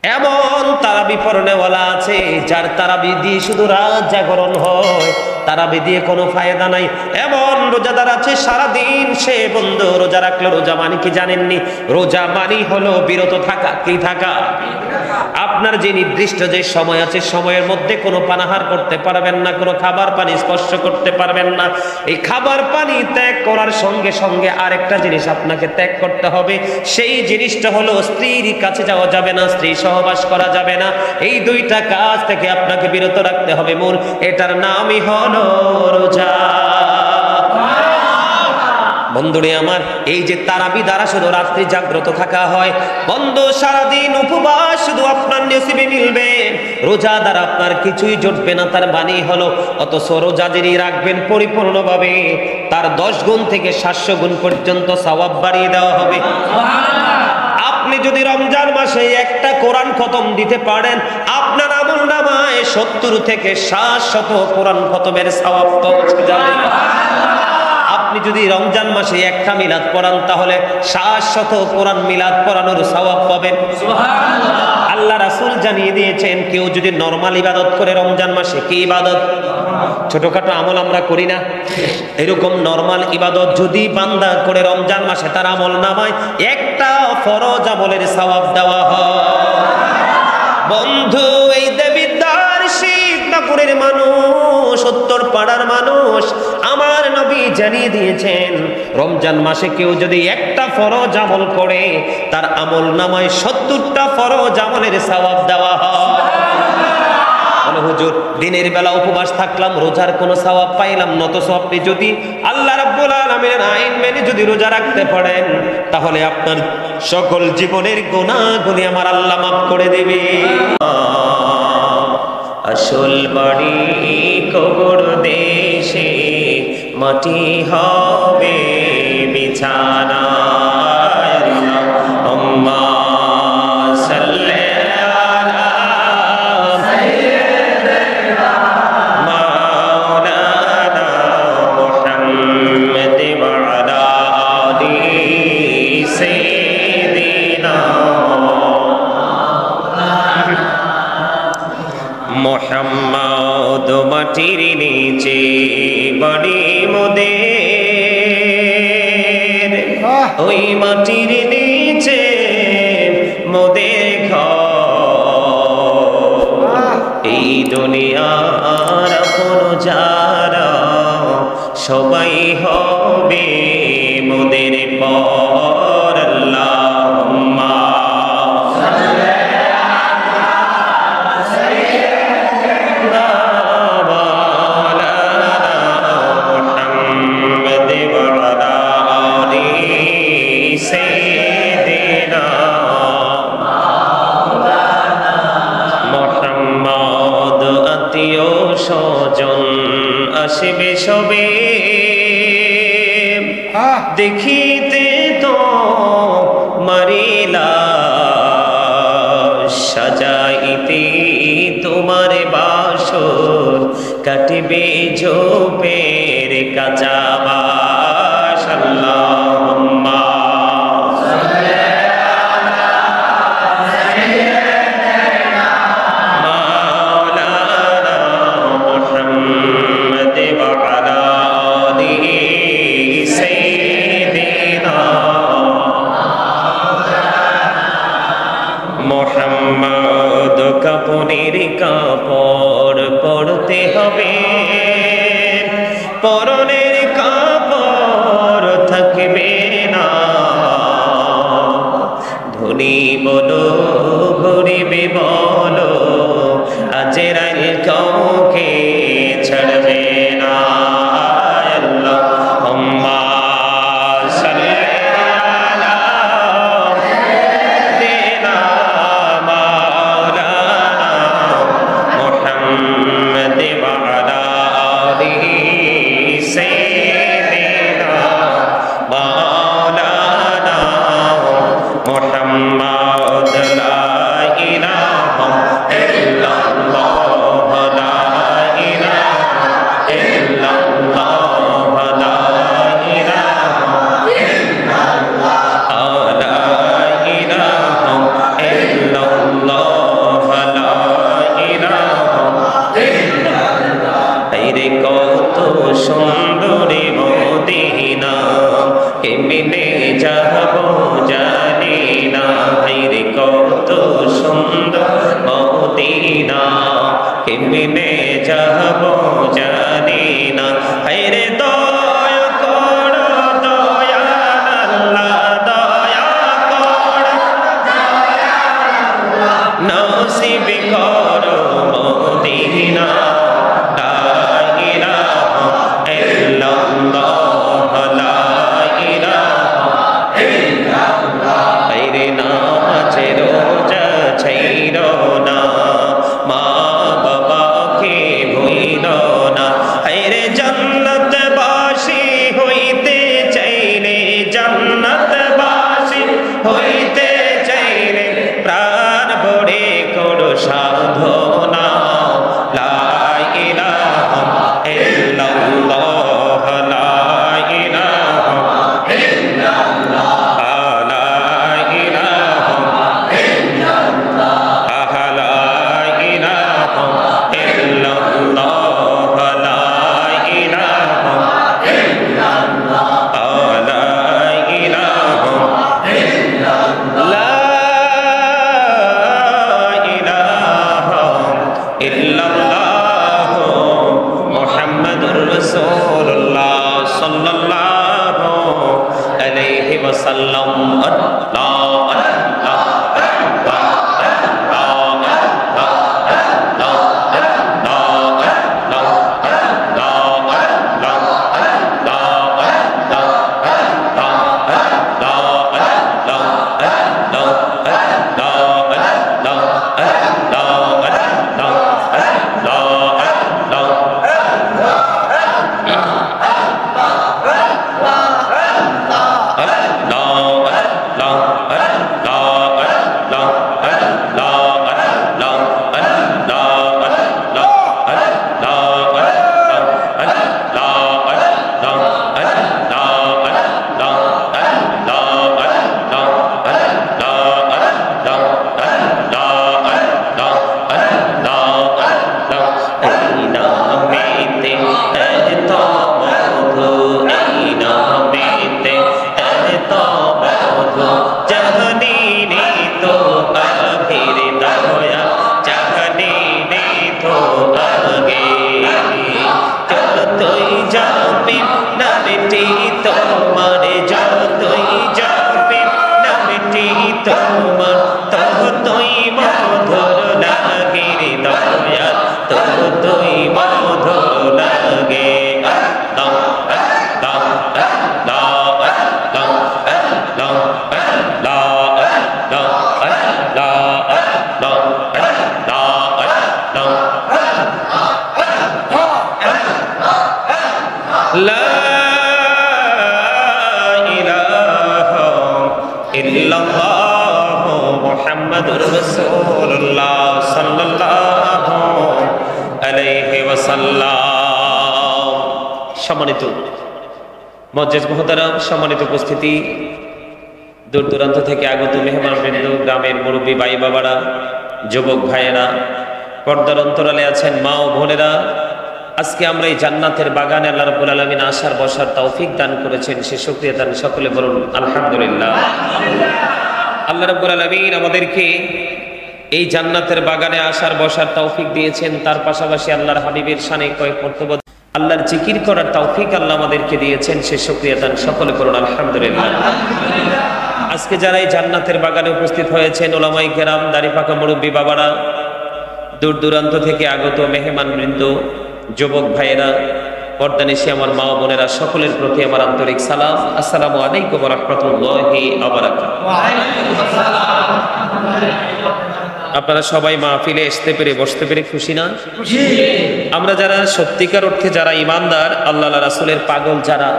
এমন তারাবি পড়নেওয়ালা আছে যার তারাবি দিয়ে শুধু রাত জাগরণ হয়, তারাবি দিয়ে কোনো ফায়দা নাই। এমন রোজাদার আছে সারাদিন সে বন্ধু রোজা রাখলো। রোজা মানে কি জানেননি? রোজা মানে হলো বিরত থাকা। কি থাকা? আপনার যে নির্দিষ্ট যে সময় আছে সময়ের মধ্যে কোনো পানাহার করতে পারবেন না, কোনো খাবার পানি স্পর্শ করতে পারবেন না। এই খাবার পানি ত্যাগ করার সঙ্গে সঙ্গে আরেকটা জিনিস আপনাকে ত্যাগ করতে হবে। সেই জিনিসটা হলো স্ত্রীর কাছে যাওয়া যাবে না, স্ত্রী সহবাস করা যাবে না। এই দুইটা কাজ থেকে আপনাকে বিরত রাখতে হবে। মূল এটার নামই হলো রোজা। বন্ধুরে আমার, এই যে তারাবি দ্বারা শুধু রাত্রি জাগ্রত থাকা হয়, বন্ধু সারাদিন উপবাস শুধু আপনার নসিবে মিলবে, রোজা দ্বারা আপনার কিছুই জুটবে না। তার বাণী হলো অথচ রোজা যিনি রাখবেন পরিপূর্ণভাবে তার 10 গুণ থেকে 700 গুণ পর্যন্ত সওয়াব বাড়িয়ে দেওয়া হবে। আপনি যদি রমজান মাসে একটা কোরআন খতম দিতে পারেন, আপনার আমলনামায় 70 থেকে 700 কোরআন খতমের সওয়াব পৌঁছে যাবে। আপনি যদি রমজান মাসে একটা মিলাদ পড়ান তাহলে 700 কোরআন মিলাদ পড়ানোর সওয়াব পাবেন। সুবহানাল্লাহ। আল্লাহ রাসূল জানিয়ে দিয়েছেন কেউ যদি নরমাল ইবাদত করে রমজান মাসে, কি ইবাদত? ছোটখাটো আমল আমরা করি না, এরকম নরমাল ইবাদত যদি বান্দা করে রমজান মাসে তার আমল নামায় একটা ফরজ আমলের সওয়াব দেওয়া হয়। বন্ধু এই দেবিদ্বার শিবনাপুরের মানুষ, উত্তর পাড়ার মানুষ, আমার নবী জানিয়ে দিয়েছেন রমজান মাসে কেউ যদি একটা ফরজ আমল করে তার আমল নামায় 70টা ফরজ আমলের সওয়াব দেওয়া হয়। হুজুর দিনের বেলা উপবাস থাকলাম, রোজার কোনো সওয়াব পাইলাম না। অথচ আপনি যদি আল্লাহ রাব্বুল আলামিনের আইন মেনে যদি রোজা রাখতে পারেন তাহলে আপনার সকল জীবনের গুনাহগুলি আমার আল্লাহ মাফ করে দেবে। আসল বাড়ি কবর দেশে, মাটি হবে বিছানা। আম্মা সাল্লি আলা সাইয়্যিদিনা মাওলানা মুহাম্মদ ওয়া আলা আলি সাইয়্যিদিনা মুহাম্মদ। মাটির নিচে বাড়ি মোদের, ওই মাটির নিচে মোদের ঘর। এই দুনিয়ার আপন যারা সবাই হবে মোদের পর। আল্লাহুম্মা স্বজন আসবে সবে দেখিতে তো মারিলা, সাজাইতে তোমার বাসর কাটিবে ঝোপের কাঁচা বাস। আল্লাহুম্মা মোহাম্মদ কাপড়ের কাপড় পরতে হবে, পরনের কাপড় থাকবে না। ধনী বলো গরিবে বলো আজরাইল কাউকে ছাড়বে না। আল্লাহুম্মা কত সুন্দর মদিনা, কেমনে যাব জানি না। হায়রে দয়া করো দয়াল আল্লাহ, দয়া করো নসিব করো মদিনা। লা ইলাহা ইল্লাল্লাহ, লা ইলাহা ইল্লাল্লাহ। হায়রে নামাজ রোজা ছাইরো না, মা বাবাকে ভুইলো না। হায়রে জান্নাত বাসী হইতে চাইলে, জান্নাত বাসী হইতে চাইলে প্রাণ ভরে করো সাধনা। লা ইলাহা ইল্লাল্লাহ, লা ইলাহা ইল্লাল্লাহ, লা ইলাহা ইল্লাল্লাহ, লা ইলাহা ইল্লাল্লাহ, লা ইলাহা ইল্লাল্লাহ, লা ইলাহা ইল্লাল্লাহ মুহাম্মাদুর রাসূলুল্লাহ সাল্লাল্লাহু আলাইহি ওয়াসাল্লাম। মুহাম্মাদুর রাসূলুল্লাহ সাল্লাল্লাহু আলাইহি ওয়াসাল্লাম। সম্মানিত মুআজ্জিজ মুহতারাম, সম্মানিত উপস্থিতি, দূর দূরান্ত থেকে আগত মেহমানবৃন্দ, গ্রামের মুরব্বী ভাই বাবারা, যুবক ভাইয়েরা, পর্দার অন্তরালে আছেন মা ও বোনেরা, আজকে আমরা এই জান্নাতের বাগানে আল্লাহ রাব্বুল আলামিন আসার বসার তৌফিক দান করেছেন, সে শুকরিয়া দান সকলে বলুন আলহামদুলিল্লাহ। আল্লাহ রাব্বুল আলামিন আমাদেরকে এই জান্নাতের বাগানে আসার বসার তৌফিক দিয়েছেন, তার পাশাপাশি আল্লাহর হাবিবের শানে কয়েক কর্তব্য আল্লাহর জিকির করার তৌফিক আল্লাহ আমাদেরকে দিয়েছেন, সে শুকরিয়া দান সকলে করুন আলহামদুলিল্লাহ। আজকে যারা এই জান্নাতের বাগানে উপস্থিত হয়েছেন, ওলামায়ে কেরাম, দাড়ি পাকা মুরব্বী বাবারা, দূর দূরান্ত থেকে আগত মেহমানবৃন্দ, যুবক ভাইয়েরা, পর্দানিশী আমার মা বোনেরা, সকলের প্রতি আমার আন্তরিক সালাম। আসসালামু আলাইকুম ওয়া রাহমাতুল্লাহি ওয়া বারাকাতুহু। আপনারা সবাই মাহফিলে আসতে পেরে বসতে পেরে খুশি না? খুশি। আমরা যারা সত্যিকার অর্থে যারা ঈমানদার, আল্লাহ রাসূলের পাগল যারা,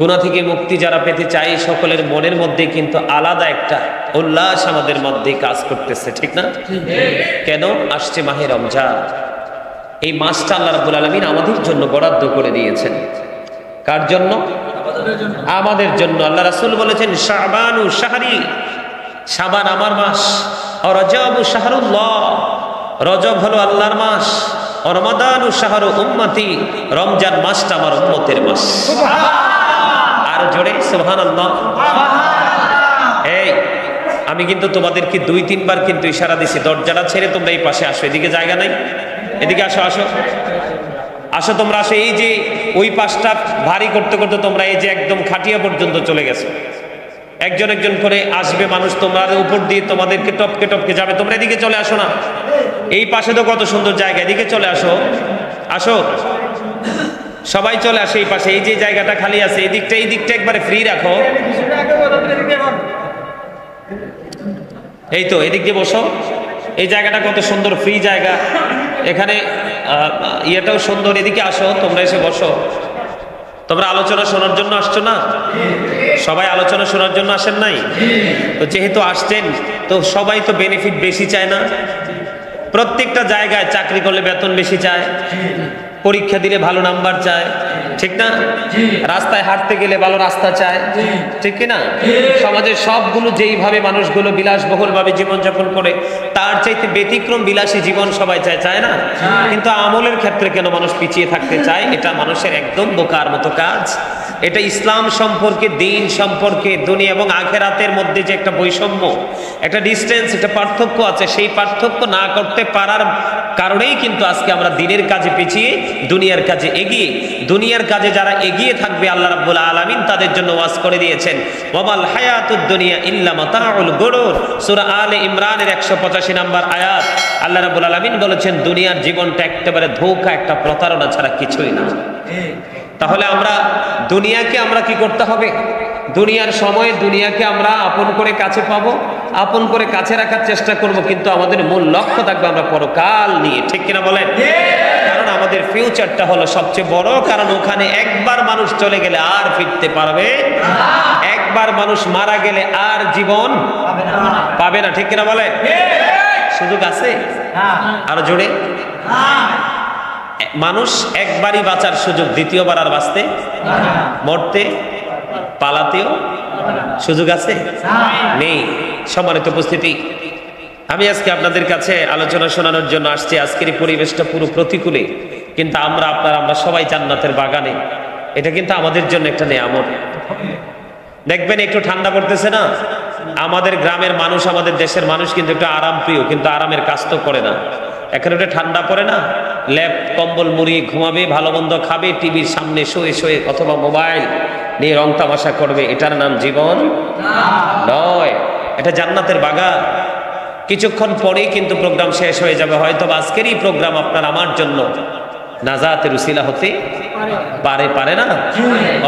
গুনাহ থেকে মুক্তি যারা পেতে চাই, সকলের মনের মধ্যে কিন্তু আলাদা একটা উল্লাস আমাদের মধ্যে কাজ করতেছে, ঠিক না? কেন? আসছে মাহে রমজান। এই মাসটা আল্লাহ রাব্বুল আলামিন আমাদের জন্য বরাদ্দ করে দিয়েছেন। কার জন্য? আমাদের জন্য। আল্লাহ রাসূল বলেছেন, শাবানু শাহরি, শাবান আমার মাস, আর রজবু শাহরুল্লাহ, রজব হলো আল্লাহর মাস, আর রমাদানু শাহরু উম্মতি, রমজান মাসটা আমার উম্মতের মাস। আর জোরে সুবহানাল্লাহ। এই আমি কিন্তু তোমাদেরকে 2-3 বার কিন্তু ইশারা দিছি, দরজাটা ছেড়ে তোমরা এই পাশে আসো, এদিকে জায়গা নাই, এদিকে আসো আসো আসো, তোমরা আসো। এই যে ওই পাশটা ভারী করতে করতে তোমরা এই যে একদম খাটিয়া পর্যন্ত চলে গেছো, একজন একজন করে আসবে মানুষ, তোমরা উপর দিয়ে তোমাদেরকে টপকে টপকে যাবে, তোমরা এদিকে চলে আসো না। এই পাশে তো কত সুন্দর জায়গা, এদিকে চলে আসো, আসো সবাই চলে আসে এই পাশে। এই যে জায়গাটা খালি আছে এই দিকটা একবারে ফ্রি রাখো। এই তো এদিক দিয়ে বসো, এই জায়গাটা কত সুন্দর ফ্রি জায়গা, এখানে ইয়েটাও সুন্দর, এদিকে আসো, তোমরা এসে বসো। তোমরা আলোচনা শোনার জন্য আসছো না? সবাই আলোচনা শোনার জন্য আসেন নাই? তো যেহেতু আসছেন তো সবাই তো বেনিফিট বেশি চায় না? প্রত্যেকটা জায়গায় চাকরি করলে বেতন বেশি চায়, পরীক্ষা দিলে ভালো নাম্বার চায়, ঠিক না? রাস্তায় হাঁটতে গেলে ভালো রাস্তা চায়, ঠিক কি না? সমাজের সবগুলো যেইভাবে মানুষগুলো বিলাসবহুল ভাবে জীবনযাপন করে তার চাইতে ব্যতিক্রম বিলাসী জীবন সবাই চায়, চায় না? কিন্তু আমলের ক্ষেত্রে কেন মানুষ পিছিয়ে থাকতে চায়? এটা মানুষের একদম বোকার মতো কাজ। এটা ইসলাম সম্পর্কে, দিন সম্পর্কে, দুনিয়া এবং আখেরাতের মধ্যে যে একটা বৈষম্য, একটা ডিস্টেন্স, একটা পার্থক্য আছে, সেই পার্থক্য না করতে পারার কারণেই কিন্তু আজকে আমরা দিনের কাজে পিছিয়ে দুনিয়ার কাজে এগিয়ে। দুনিয়ার কাজে যারা এগিয়ে থাকবে আল্লাহ রাব্বুল আলামিন তাদের জন্য ওয়াজ করে দিয়েছেন, ওয়ামাল হায়াতুদ দুনিয়া ইল্লা মাতাউল গুরুর। সূরা আলে ইমরানের 185 নম্বর আয়াত। আল্লাহ রাব্বুল আলামিন বলেছেন দুনিয়ার জীবনটা একেবারে ধোঁকা, একটা প্রতারণা ছাড়া কিছুই না। তাহলে আমরা দুনিয়াকে আমরা কি করতে হবে? দুনিয়ার সময় দুনিয়াকে আমরা আপন করে কাছে পাবো, আপন করে কাছে রাখার চেষ্টা করব, কিন্তু আমাদের মূল লক্ষ্য থাকবে আমরা পরকাল নিয়ে, ঠিক কিনা বলেন? কারণ আমাদের ফিউচারটা হলো সবচেয়ে বড়, কারণ ওখানে একবার মানুষ চলে গেলে আর ফিরতে পারবে না, একবার মানুষ মারা গেলে আর জীবন পাবে না, ঠিক কিনা বলেন? সুযোগ আছে আরো জোরে? মানুষ একবারই বাঁচার সুযোগ, দ্বিতীয়বার আর বাঁচতে, মরতে, পালাতেও সুযোগ আছে? নেই। সম্মানিত উপস্থিতি, আমি আজকে আপনাদের কাছে আলোচনা শোনানোর জন্য আসছি। আজকের এই পরিবেশটা পুরো প্রতিকূলে, কিন্তু আমরা সবাই জান্নাতের বাগানে। এটা কিন্তু আমাদের জন্য একটা নিয়ামত। দেখবেন একটু ঠান্ডা পড়তেছে না, আমাদের গ্রামের মানুষ, আমাদের দেশের মানুষ কিন্তু একটু আরাম প্রিয়, কিন্তু আরামের কাজ তো করে না। এখানে ওটা ঠান্ডা পড়ে না, ল্যাপ কম্বল মুড়ি ঘুমাবে, ভালো মন্দ খাবে, টিভির সামনে শুয়ে শুয়ে অথবা মোবাইল নিয়ে রং তামাশা করবে। এটার নাম জীবন নয়, এটা জান্নাতের বাগান। কিছুক্ষণ পরেই কিন্তু প্রোগ্রাম শেষ হয়ে যাবে। হয়তো আজকেরই প্রোগ্রাম আপনার আমার জন্য নাজাতের উসিলা হতে পারে, পারে না?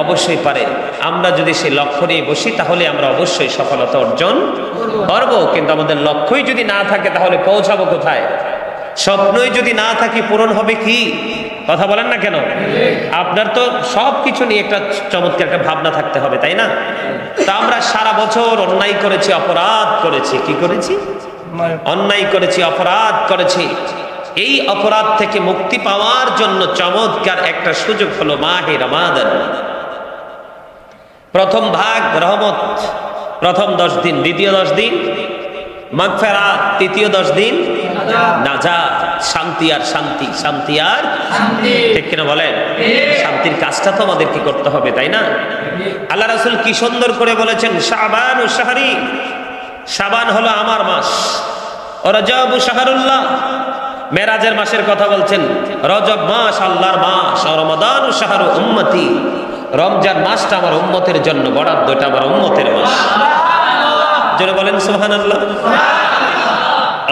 অবশ্যই পারে। আমরা যদি সেই লক্ষ্য নিয়ে বসি তাহলে আমরা অবশ্যই সফলতা অর্জন করব। কিন্তু আমাদের লক্ষ্যই যদি না থাকে তাহলে পৌঁছাবো কোথায়? স্বপ্নই যদি না থাকে পূরণ হবে কি? কথা বলেন না কেন? আপনার তো সব কিছু নিয়ে একটা চমৎকার একটা ভাবনা থাকতে হবে, তাই না? তা আমরা সারা বছর অন্যায় করেছি, অপরাধ করেছি। কি করেছি? অন্যায় করেছি, অপরাধ করেছি। এই অপরাধ থেকে মুক্তি পাওয়ার জন্য চমৎকার একটা সুযোগ হলো মাহে রমাদান। প্রথম ভাগ রহমত, প্রথম 10 দিন, দ্বিতীয় 10 দিন মাগফিরাত, তৃতীয় 10 দিন নাজাত, শান্তি আর শান্তি, শান্তি আর শান্তি, ঠিক কিনা বলেন? শান্তির কাজটা তো আমাদের কি করতে হবে, তাই না? আল্লাহ রাসূল কি সুন্দর করে বলেছেন, শাবান ও শাহরি, শাবান হলো আমার মাস, রজব শাহরুল্লাহ, মেরাজের মাসের কথা বলছেন। রজব মাস আল্লাহর মাস, রমাদান ও শাহরু উম্মতি, রমজান মাসটা আমার উম্মতের জন্য বরাদ্দ, এটা আমার উম্মতের মাস। জোরে বলেন সুবহানাল্লাহ।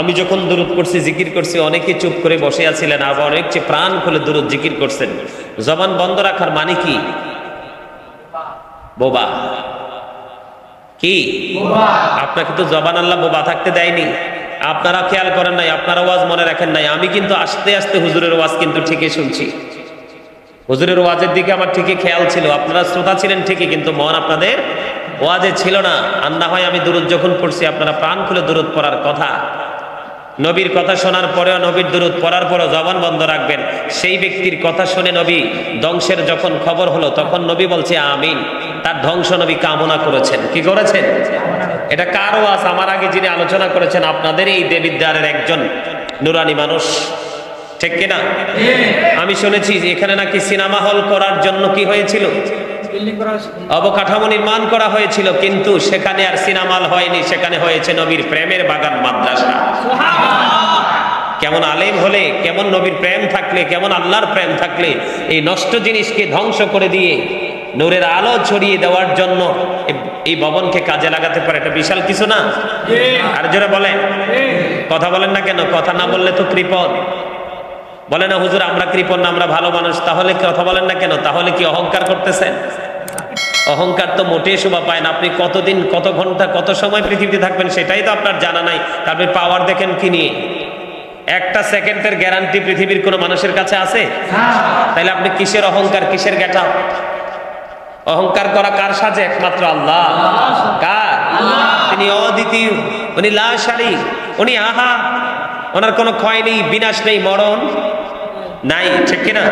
আমি যখন দুরূদ পড়ছি, জিকির করছি, অনেকে চুপ করে বসে আছিলেন, আবার অনেক চেয়ে প্রাণ খুলে দুরূদ জিকির করছেন। জবান বন্ধ রাখার মানে কি? বোবা। কি আপনাকে তো জবান আল্লাহ বোবা থাকতে দেয়নি। আপনারা খেয়াল করেন নাই, আপনারা ওয়াজ মনে রাখেন নাই। আমি কিন্তু আস্তে আস্তে হুজুরের ওয়াজ কিন্তু ঠিকই শুনছি। হুজুরের ওয়াজের দিকে আমার ঠিকই খেয়াল ছিল। আপনারা শ্রোতা ছিলেন ঠিকই, কিন্তু মন আপনাদের ওয়াজে ছিল না। আর না হয় আমি দুরূদ যখন পড়ছি আপনারা প্রাণ খুলে দুরূদ পড়ার কথা। নবীর কথা শোনার পরেও, নবীর দুরূদ পড়ার পরেও জবান বন্ধ রাখবেন। সেই ব্যক্তির কথা শুনে নবী ধ্বংসের যখন খবর হলো তখন নবী বলছে আমিন। তার ধ্বংস নবী কামনা করেছেন। কি করেছেন? এটা কার ওয়াজ? আমার আগে যিনি আলোচনা করেছেন আপনাদের এই দেবিদ্বারের একজন নুরানি মানুষ, ঠিক কিনা? আমি শুনেছি যে এখানে নাকি সিনেমা হল করার জন্য কি হয়েছিল, অবকাঠামো নির্মাণ করা হয়েছিল, কিন্তু সেখানে আর সিনেমা হল হয়নি, সেখানে হয়েছে নবীর প্রেমের বাগান মাদ্রাসা। কেমন আলেম হলে, কেমন নবীর প্রেম থাকলে, কেমন আল্লাহর প্রেম থাকলে এই নষ্ট জিনিসকে ধ্বংস করে দিয়ে নূরের আলো ছড়িয়ে দেওয়ার জন্য এই ভবনকে কাজে লাগাতে পারে, এটা বিশাল কিছু না? আর জোরে বলেন, কথা বলেন না কেন? কথা না বললে তো কৃপণ। বলে না হুজুর আমরা কৃপণ না, আমরা ভালো মানুষ। তাহলে কথা বলেন না কেন? তাহলে কি অহংকার করতেছেন? অহংকার তো মোটেই শোভা পায় না। আপনি কতদিন, কত ঘন্টা, কত সময় পৃথিবীতে থাকবেন সেটাই তো আপনার জানা নাই, তারপরে পাওয়ার দেখেন কি নিয়ে? একটা সেকেন্ডের গ্যারান্টি পৃথিবীর কোন মানুষের কাছে আছে? তাহলে আপনি কিসের অহংকার, কিসের গেটা? অহংকার করা কার সাজে? একমাত্র আল্লাহ। কার? তিনি অদ্বিতীয়, উনি লা শারীক, উনি আহা, ওনার কোনো ক্ষয় নেই, বিনাশ নেই, মরণ নাই, ঠিক কিনা?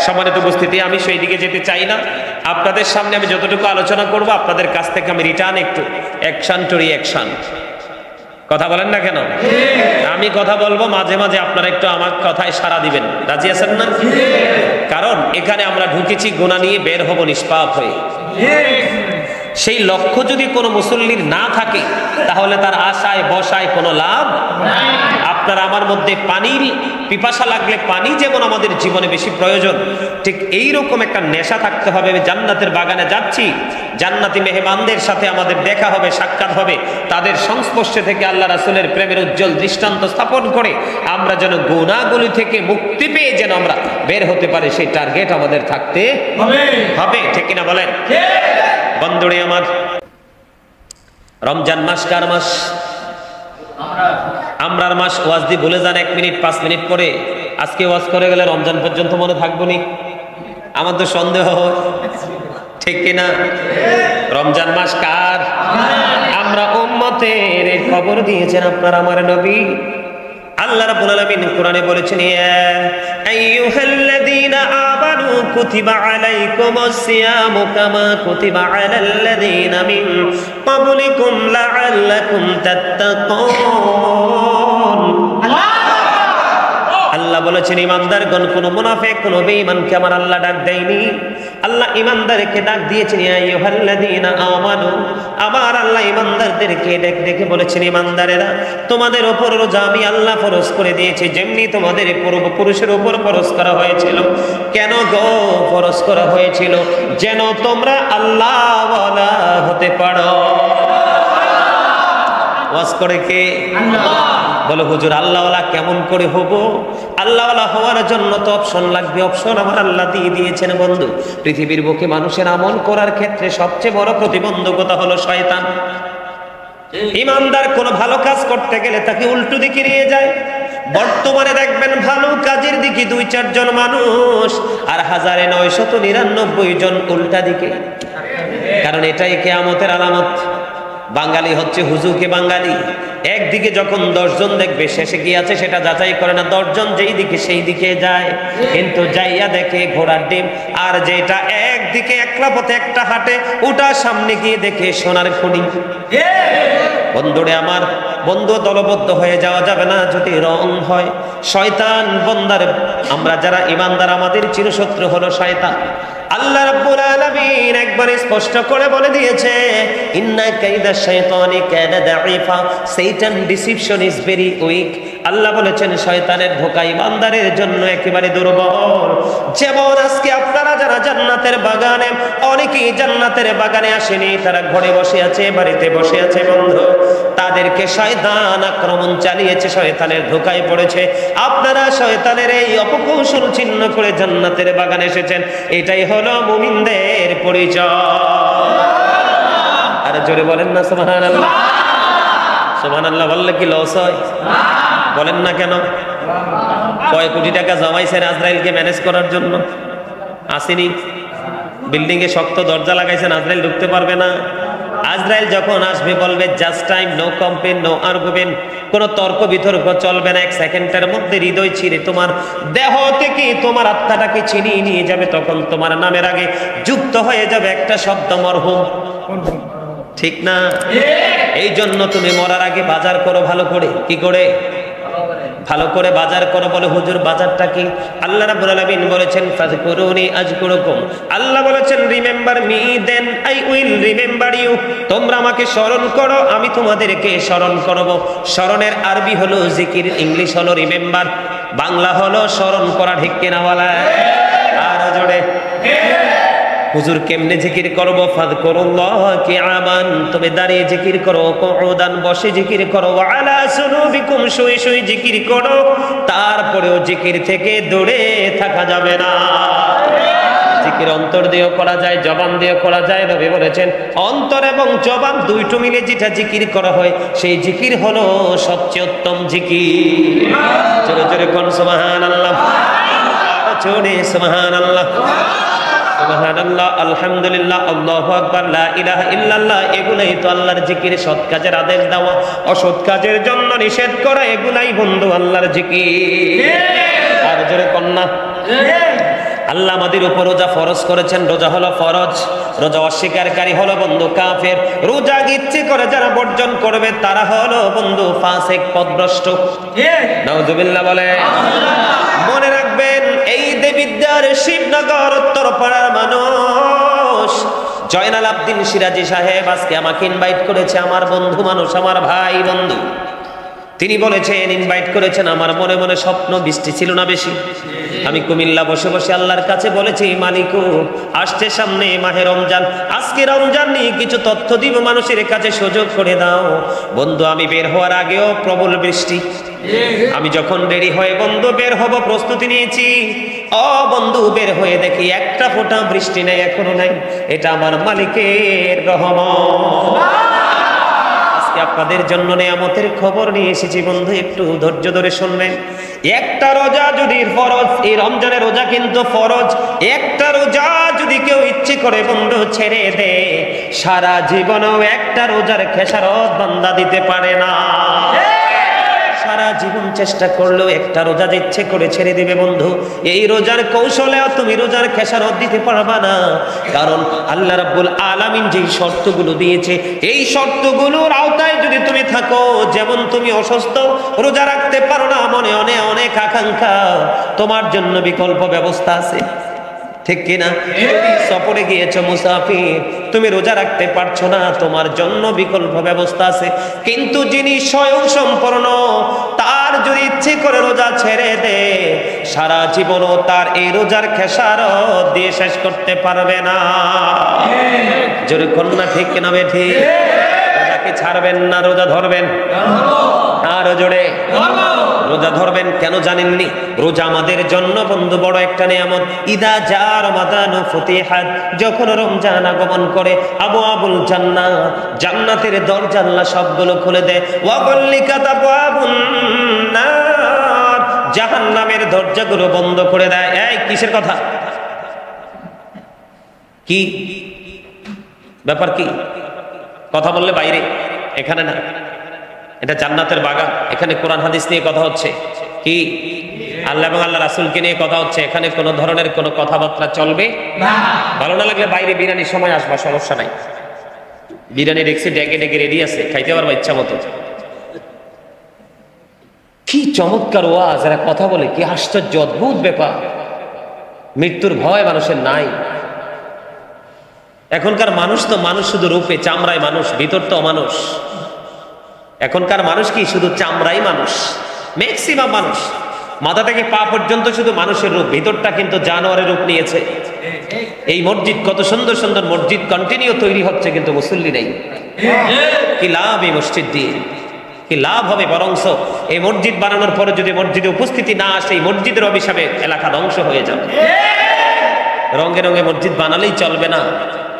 সম্মানিত উপস্থিতি, আমি সেই দিকে যেতে চাই না। আপনাদের সামনে আমি যতটুকু আলোচনা করব আপনাদের কাছ থেকে আমি রিটার্ন একটু অ্যাকশন টু রিঅ্যাকশন। কথা বলেন না কেন? আমি কথা বলবো, মাঝে মাঝে আপনারা একটু আমার কথায় সাড়া দিবেন। রাজি আছেন না? কারণ এখানে আমরা ঢুকেছি গুনাহ নিয়ে, বের হব নিষ্পাপ হয়ে। সেই লক্ষ্য যদি কোনো মুসল্লির না থাকে তাহলে তার আশায় বসায় কোনো লাভ নাই। আপনার আমার মধ্যে পানির পিপাসা লাগলে পানি যেমন আমাদের জীবনে বেশি প্রয়োজন, ঠিক এই রকম একটা নেশা থাকতে হবে। জান্নাতের বাগানে যাচ্ছি, জান্নাতি মেহমানদের সাথে আমাদের দেখা হবে, সাক্ষাৎ হবে, তাদের সংস্পর্শে থেকে আল্লাহ রাসূলের প্রেমের উজ্জ্বল দৃষ্টান্ত স্থাপন করে আমরা যেন গুনাহগুলি থেকে মুক্তি পেয়ে যেন আমরা বের হতে পারি, সেই টার্গেট আমাদের থাকতে হবে। ঠিক কিনা বলেন? বন্ধুরে আমার, রমজান মাস কার মাস? আমরার মাস। ওয়াজ দিয়ে ভুলে যান 1 মিনিট 5 মিনিট পরে, আজকে ওয়াজ করে গেলে রমজান পর্যন্ত মনে থাকবো নি? আমার তো সন্দেহ হয়, ঠিক কিনা? রমজান মাস কার? আমরা উম্মতের খবর দিয়েছেন আপনার আমার নবী। আল্লাহ রাব্বুল আলামিন কোরআনে বলেছেন, ইয়া আইয়ুহাল্লাযীনা আমানু কুতিবা আলাইকুমুস সিয়ামু কামা কুতিবা আলাল্লাযীনা মিন ক্বাবলিকুম লাআল্লাকুম তাত্তাকুন। আল্লাহ বলেছেন ইমানদারগণ, কোন মুনাফিক, কোন বেঈমানকে আমার আল্লাহ ডাক দেয়নি। আল্লাহ ইমানদারকে ডাক দিয়েছেন ইয়া আইয়ুহাল্লাযীনা আমানু। আমার আল্লাহ ইমানদারদেরকে ডেকে বলেছেন, ইমানদারেরা তোমাদের উপর রোজা আমি আল্লাহ ফরজ করে দিয়েছি, যেমনি তোমাদের পূর্বপুরুষের উপর ফরজ করা হয়েছিল। কেন গো ফরজ করা হয়েছিল? যেন তোমরা আল্লাহওয়ালা হতে পারো। ওয়াজ করে কে? আল্লাহ। বলো হুজুর আল্লাহওয়ালা কেমন করে হব? আল্লাহওয়ালা হওয়ার জন্য তো অপশন লাগবে, অপশন আমার আল্লাহ দিয়ে দিয়েছেন। বন্ধু, পৃথিবীর বুকে মানুষের আমল করার ক্ষেত্রে সবচেয়ে বড় প্রতিবন্ধকতা হলো শয়তান। ইমানদার কোনো ভালো কাজ করতে গেলে তাকে উল্টো দিকে নিয়ে যায়। বর্তমানে দেখবেন ভালো কাজের দিকে 2-4 জন মানুষ আর 1999 জন উল্টা দিকে। কারণ এটাই কিয়ামতের আলামত। বাঙালি হচ্ছে হুজুকে বাঙালি। একদিকে যখন 10 জন দেখবে, শেষে কি আছে সেটা যাচাই করে না, 10 জন যেই দিকে সেই দিকে যায়, কিন্তু যাইয়া দেখে ঘোড়ার ডিম। আর যেটা একদিকে একলা পথে একটা হাঁটে, ওটা সামনে গিয়ে দেখে সোনার খনি। বন্ধুরে আমার, বন্ধু দলবদ্ধ হয়ে যাওয়া যাবে না যদি রং হয়। শয়তান বন্দার, আমরা যারা ইমানদার আমাদের চিরশত্রু হলো শয়তান। আল্লাহ রাব্বুল আলামিন একবার স্পষ্ট করে বলে দিয়েছে, ইন্না কাইদা শাইতানি কানা দাঈফা, শয়তান ডিসিপশন ইজ ভেরি উইক। আল্লাহ বলেছেন শয়তানের ধোঁকা ইমানদারের জন্য একেবারে দুর্বল। যেমন আজকে আপনারা যারা জান্নাতের বাগানে, অনেকেই জান্নাতের বাগানে আসেনি, তারা ঘরে বসে আছে, বাড়িতে বসে আছে। বন্ধু, তাদেরকে শয়তান আক্রমণ চালিয়েছে, শয়তানের ধোঁকায় পড়েছে। আপনারা শয়তানের এই অপকৌশল ছিন্ন করে জান্নাতের বাগানে এসেছেন। এটাই হলো মুমিনদের পরিচয়। আর জোরে বলেন না সুবহানাল্লাহ। সুবহানাল্লাহ বললে কি লস হয়? বলেন না কেন? কয় কোটি টাকা জমাইছেন আজরাইলকে ম্যানেজ করার জন্য? আসেনি? বিল্ডিং এ শক্ত দরজা লাগাইছেন, আজরাইল ঢুকতে পারবে না। আজরাইল যখন আসবে বলবে just time, no complain, no argument, কোন তর্ক বিতর্ক চলবে না। 1 সেকেন্ডের মধ্যে হৃদয় ছিঁড়ে তোমার দেহ থেকে তোমার আত্মাটাকে ছিনিয়ে নিয়ে যাবে। তখন তোমার নামের আগে যুক্ত হয়ে যাবে একটা শব্দ, মরহুম। ঠিক না? এই জন্য তুমি মরার আগে বাজার করো ভালো করে। কি করে? ভালো করে বাজার করো। বলে হুজুর বাজারটা কি? আল্লাহ রাব্বুল আলামিন বলেছেন ফাযকুরুনি আযকুরুকুম। আল্লাহ বলেছেন remember me then I will remember you. তোমরা আমাকে স্মরণ করো, আমি তোমাদেরকে স্মরণ করব। স্মরণের আরবি হলো জিকির, ইংলিশ হলো রিমেম্বার, বাংলা হলো স্মরণ করা। ঠিক কিনা বলা? আর জোরে হুজুর কেমনে জিকির করব? ফাযকুরুল্লাহ কিয়ামান, তুমি দাঁড়িয়ে জিকির করো, কুউদান বসে জিকির করো, আলা সুনুবিকুম শুয়ে শুয়ে জিকির করো। তারপরেও জিকির থেকে দূরে থাকা যাবে না। জিকির অন্তর দিয়েও করা যায়, জবান দিয়েও করা যায়। নবী বলেছেন অন্তর এবং জবান দুইটো মিলে যেটা জিকির করা হয় সেই জিকির হলো সবচেয়ে উত্তম জিকির। জোরে জোরে কোন সুবহানাল্লাহ, জোরে সুবহানাল্লাহ, সুবহানাল্লাহ, আলহামদুলিল্লাহ, আল্লাহু আকবার, লা ইলাহা ইল্লাল্লাহ। এগুলাই তো আল্লাহর জিকির। সৎ কাজের আদেশ দেওয়া, অসৎ কাজের জন্য নিষেধ করা, এগুলাই বন্ধু আল্লাহর জিকির। আর জোরে কন্যা, আল্লাহ আমাদের উপর রোজা ফরজ করেছেন। রোজা হলো ফরজ, রোজা অস্বীকারী হলো বন্ধু কাফের। রোজা ইচ্ছে করে যারা বর্জন করবে তারা হলো বন্ধু ফাসিক, পথভ্রষ্ট। নাউজুবিল্লাহ বলে। মনে রাখবেন এই দেবিদ্যার শিবনগর উত্তরপাড়ার মানুষ জয়নাল আবদিন সিরাজি সাহেব আজকে আমাকে ইনভাইট করেছে। আমার বন্ধু মানুষ, আমার ভাই বন্ধু। তিনি বলেছেন, ইনভাইট করেছেন। আমার মনে মনে স্বপ্ন, বৃষ্টি ছিল না বেশি। আমি কুমিল্লা বসে বসে আল্লাহর কাছে বলেছি, মালিকু আসছে সামনে মাহে রমজান, আজকে রমজান নিয়ে কিছু তথ্য দিব মানুষের কাছে, সুযোগ করে দাও। বন্ধু আমি বের হওয়ার আগেও প্রবল বৃষ্টি। আমি যখন রেডি হয়ে বন্ধু বের হব প্রস্তুতি নিয়েছি, বন্ধু বের হয়ে দেখি একটা ফোঁটা বৃষ্টি নেই, এখনো নাই। এটা আমার মালিকের রহমত। আপনাদের জন্য নিয়ামতের খবর নিয়ে এসেছি বন্ধু, একটু ধৈর্য ধরে শুনবেন। একটা রোজা যদি ফরজ, এই রমজানের রোজা কিন্তু ফরজ। একটা রোজা যদি কেউ ইচ্ছে করে বন্ধু ছেড়ে দে, সারা জীবনেও একটা রোজার খেসারত বান্দা দিতে পারে না। সারা জীবন চেষ্টা করলেও একটা রোজা ইচ্ছে করে ছেড়ে দিবে বন্ধু। এই রোজার কৌশলেও তুমি রোজার খেসারত দিতে পারবা না। কারণ আল্লাহ রাব্বুল আলামিন যেই শর্তগুলো দিয়েছে, এই শর্তগুলোর আওতায় যদি তুমি থাকো, যেমন তুমি অসুস্থ রোজা রাখতে পারো না, মনে অনেক অনেক আকাঙ্ক্ষা, তোমার জন্য বিকল্প ব্যবস্থা আছে। ঠিক কিনা? সফরে গিয়েছো মুসাফির, তুমি রোজা রাখতে পারছো না, তোমার জন্য বিকল্প ব্যবস্থা আছে। কিন্তু যিনি স্বয়ং সম্পূর্ণ, তার যদি ইচ্ছে করে রোজা ছেড়ে দে, সারা জীবনও তার এই রোজার খেসারত দিয়ে শেষ করতে পারবে না। জোরে কন্যা ঠিক কিনা বেঠি? রোজাকে ছাড়বেন না, রোজা ধরবেন। আরো জোরে রোজা ধরবেন। কেন জানেননি? রোজা আমাদের জন্য বন্ধু বড় একটা নিয়ামত। ইদা জা রমাদান ফুতিহাত, যখন রমজান আগমন করে, আবু আবুল জান্নাত, জান্নাতের দরজা আল্লাহ সবগুলো খুলে দেয়। ওয়া গল্লিকাত আবওয়াবুন নার, জাহান্নামের দরজাগুলো বন্ধ করে দেয়। এই কিসের কথা? কি ব্যাপার? কি কথা বললে বাইরে, এখানে না। এটা জান্নাতের বাগান, এখানে কোরআন হাদিস নিয়ে কথা হচ্ছে। কি আল্লাহ এবং আল্লাহ রাসূলকে নিয়ে কথা হচ্ছে। এখানে কোনো ধরনের কোনো কথাবার্তা চলবে না। ভালো না লাগলে বাইরে বিরিয়ানির সময় আসবা, সমস্যা নাই। বিরিয়ানি দেখছি ডেকে ডেকে রেডি আছে, খাইতে পারবা ইচ্ছা মতো। কি চমৎকার ওয়াজ, এরা কথা বলে, কি আশ্চর্য অদ্ভুত ব্যাপার। মৃত্যুর ভয় মানুষের নাই। এখনকার মানুষ তো মানুষ শুধু রূপে, চামড়ায় মানুষ, ভিতর তো অমানুষ। এখনকার মানুষ কি শুধু চামড়াই মানুষ। ম্যাক্সিমাম মানুষ মাথা থেকে পা পর্যন্ত শুধু মানুষের রূপ, ভিতরটা কিন্তু জানোয়ারের রূপ নিয়েছে। এই মসজিদ, কত সুন্দর সুন্দর মসজিদ কন্টিনিউ তৈরি হচ্ছে, কিন্তু মুসল্লি নেই। কি লাভ এই মসজিদ দিয়ে? কি লাভ হবে? বরংস এই মসজিদ বানানোর পরে যদি মসজিদে উপস্থিতি না আসে, এই মসজিদের অভিশাপে এলাকা ধ্বংস হয়ে যাবে। রঙে রঙে মসজিদ বানালেই চলবে না,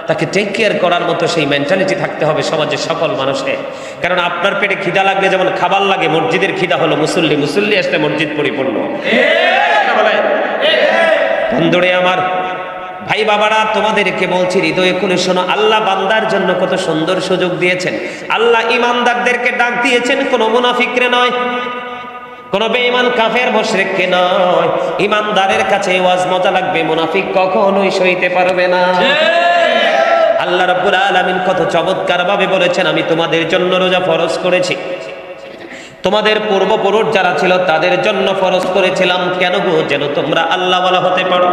তাকে টেক কেয়ার করার মতো সেই মেন্টালিটি থাকতে হবে সমাজের সকল মানুষের। কারণ আপনার পেটে খিদা লাগলে যেমন খাবার লাগে, মসজিদের খিদা হলো মুসল্লি, মুসল্লি আসলে মসজিদ পরিপূর্ণ। বন্ধুরে আমার, ভাই বাবারা, তোমাদেরকে বলছি হৃদয়ে খুলে শোনো। আল্লাহ বান্দার জন্য কত সুন্দর সুযোগ দিয়েছেন। আল্লাহ ইমানদারদেরকে ডাক দিয়েছেন, কোন মুনাফিকরে নয়, কোন বেঈমান কাফের মুশরিককে নয়। ইমানদারের কাছে ওয়াজ মজা লাগবে, মুনাফিক কখনোই সইতে পারবে না। আল্লাহ রাব্বুল আলামিন কত চমৎকার ভাবে বলেছেন, আমি তোমাদের জন্য রোজা ফরজ করেছি। তোমাদের পূর্বপুরুষ যারা ছিল তাদের জন্য ফরজ করেছিলাম। কেন গো? যেন তোমরা আল্লাহওয়ালা হতে পারো,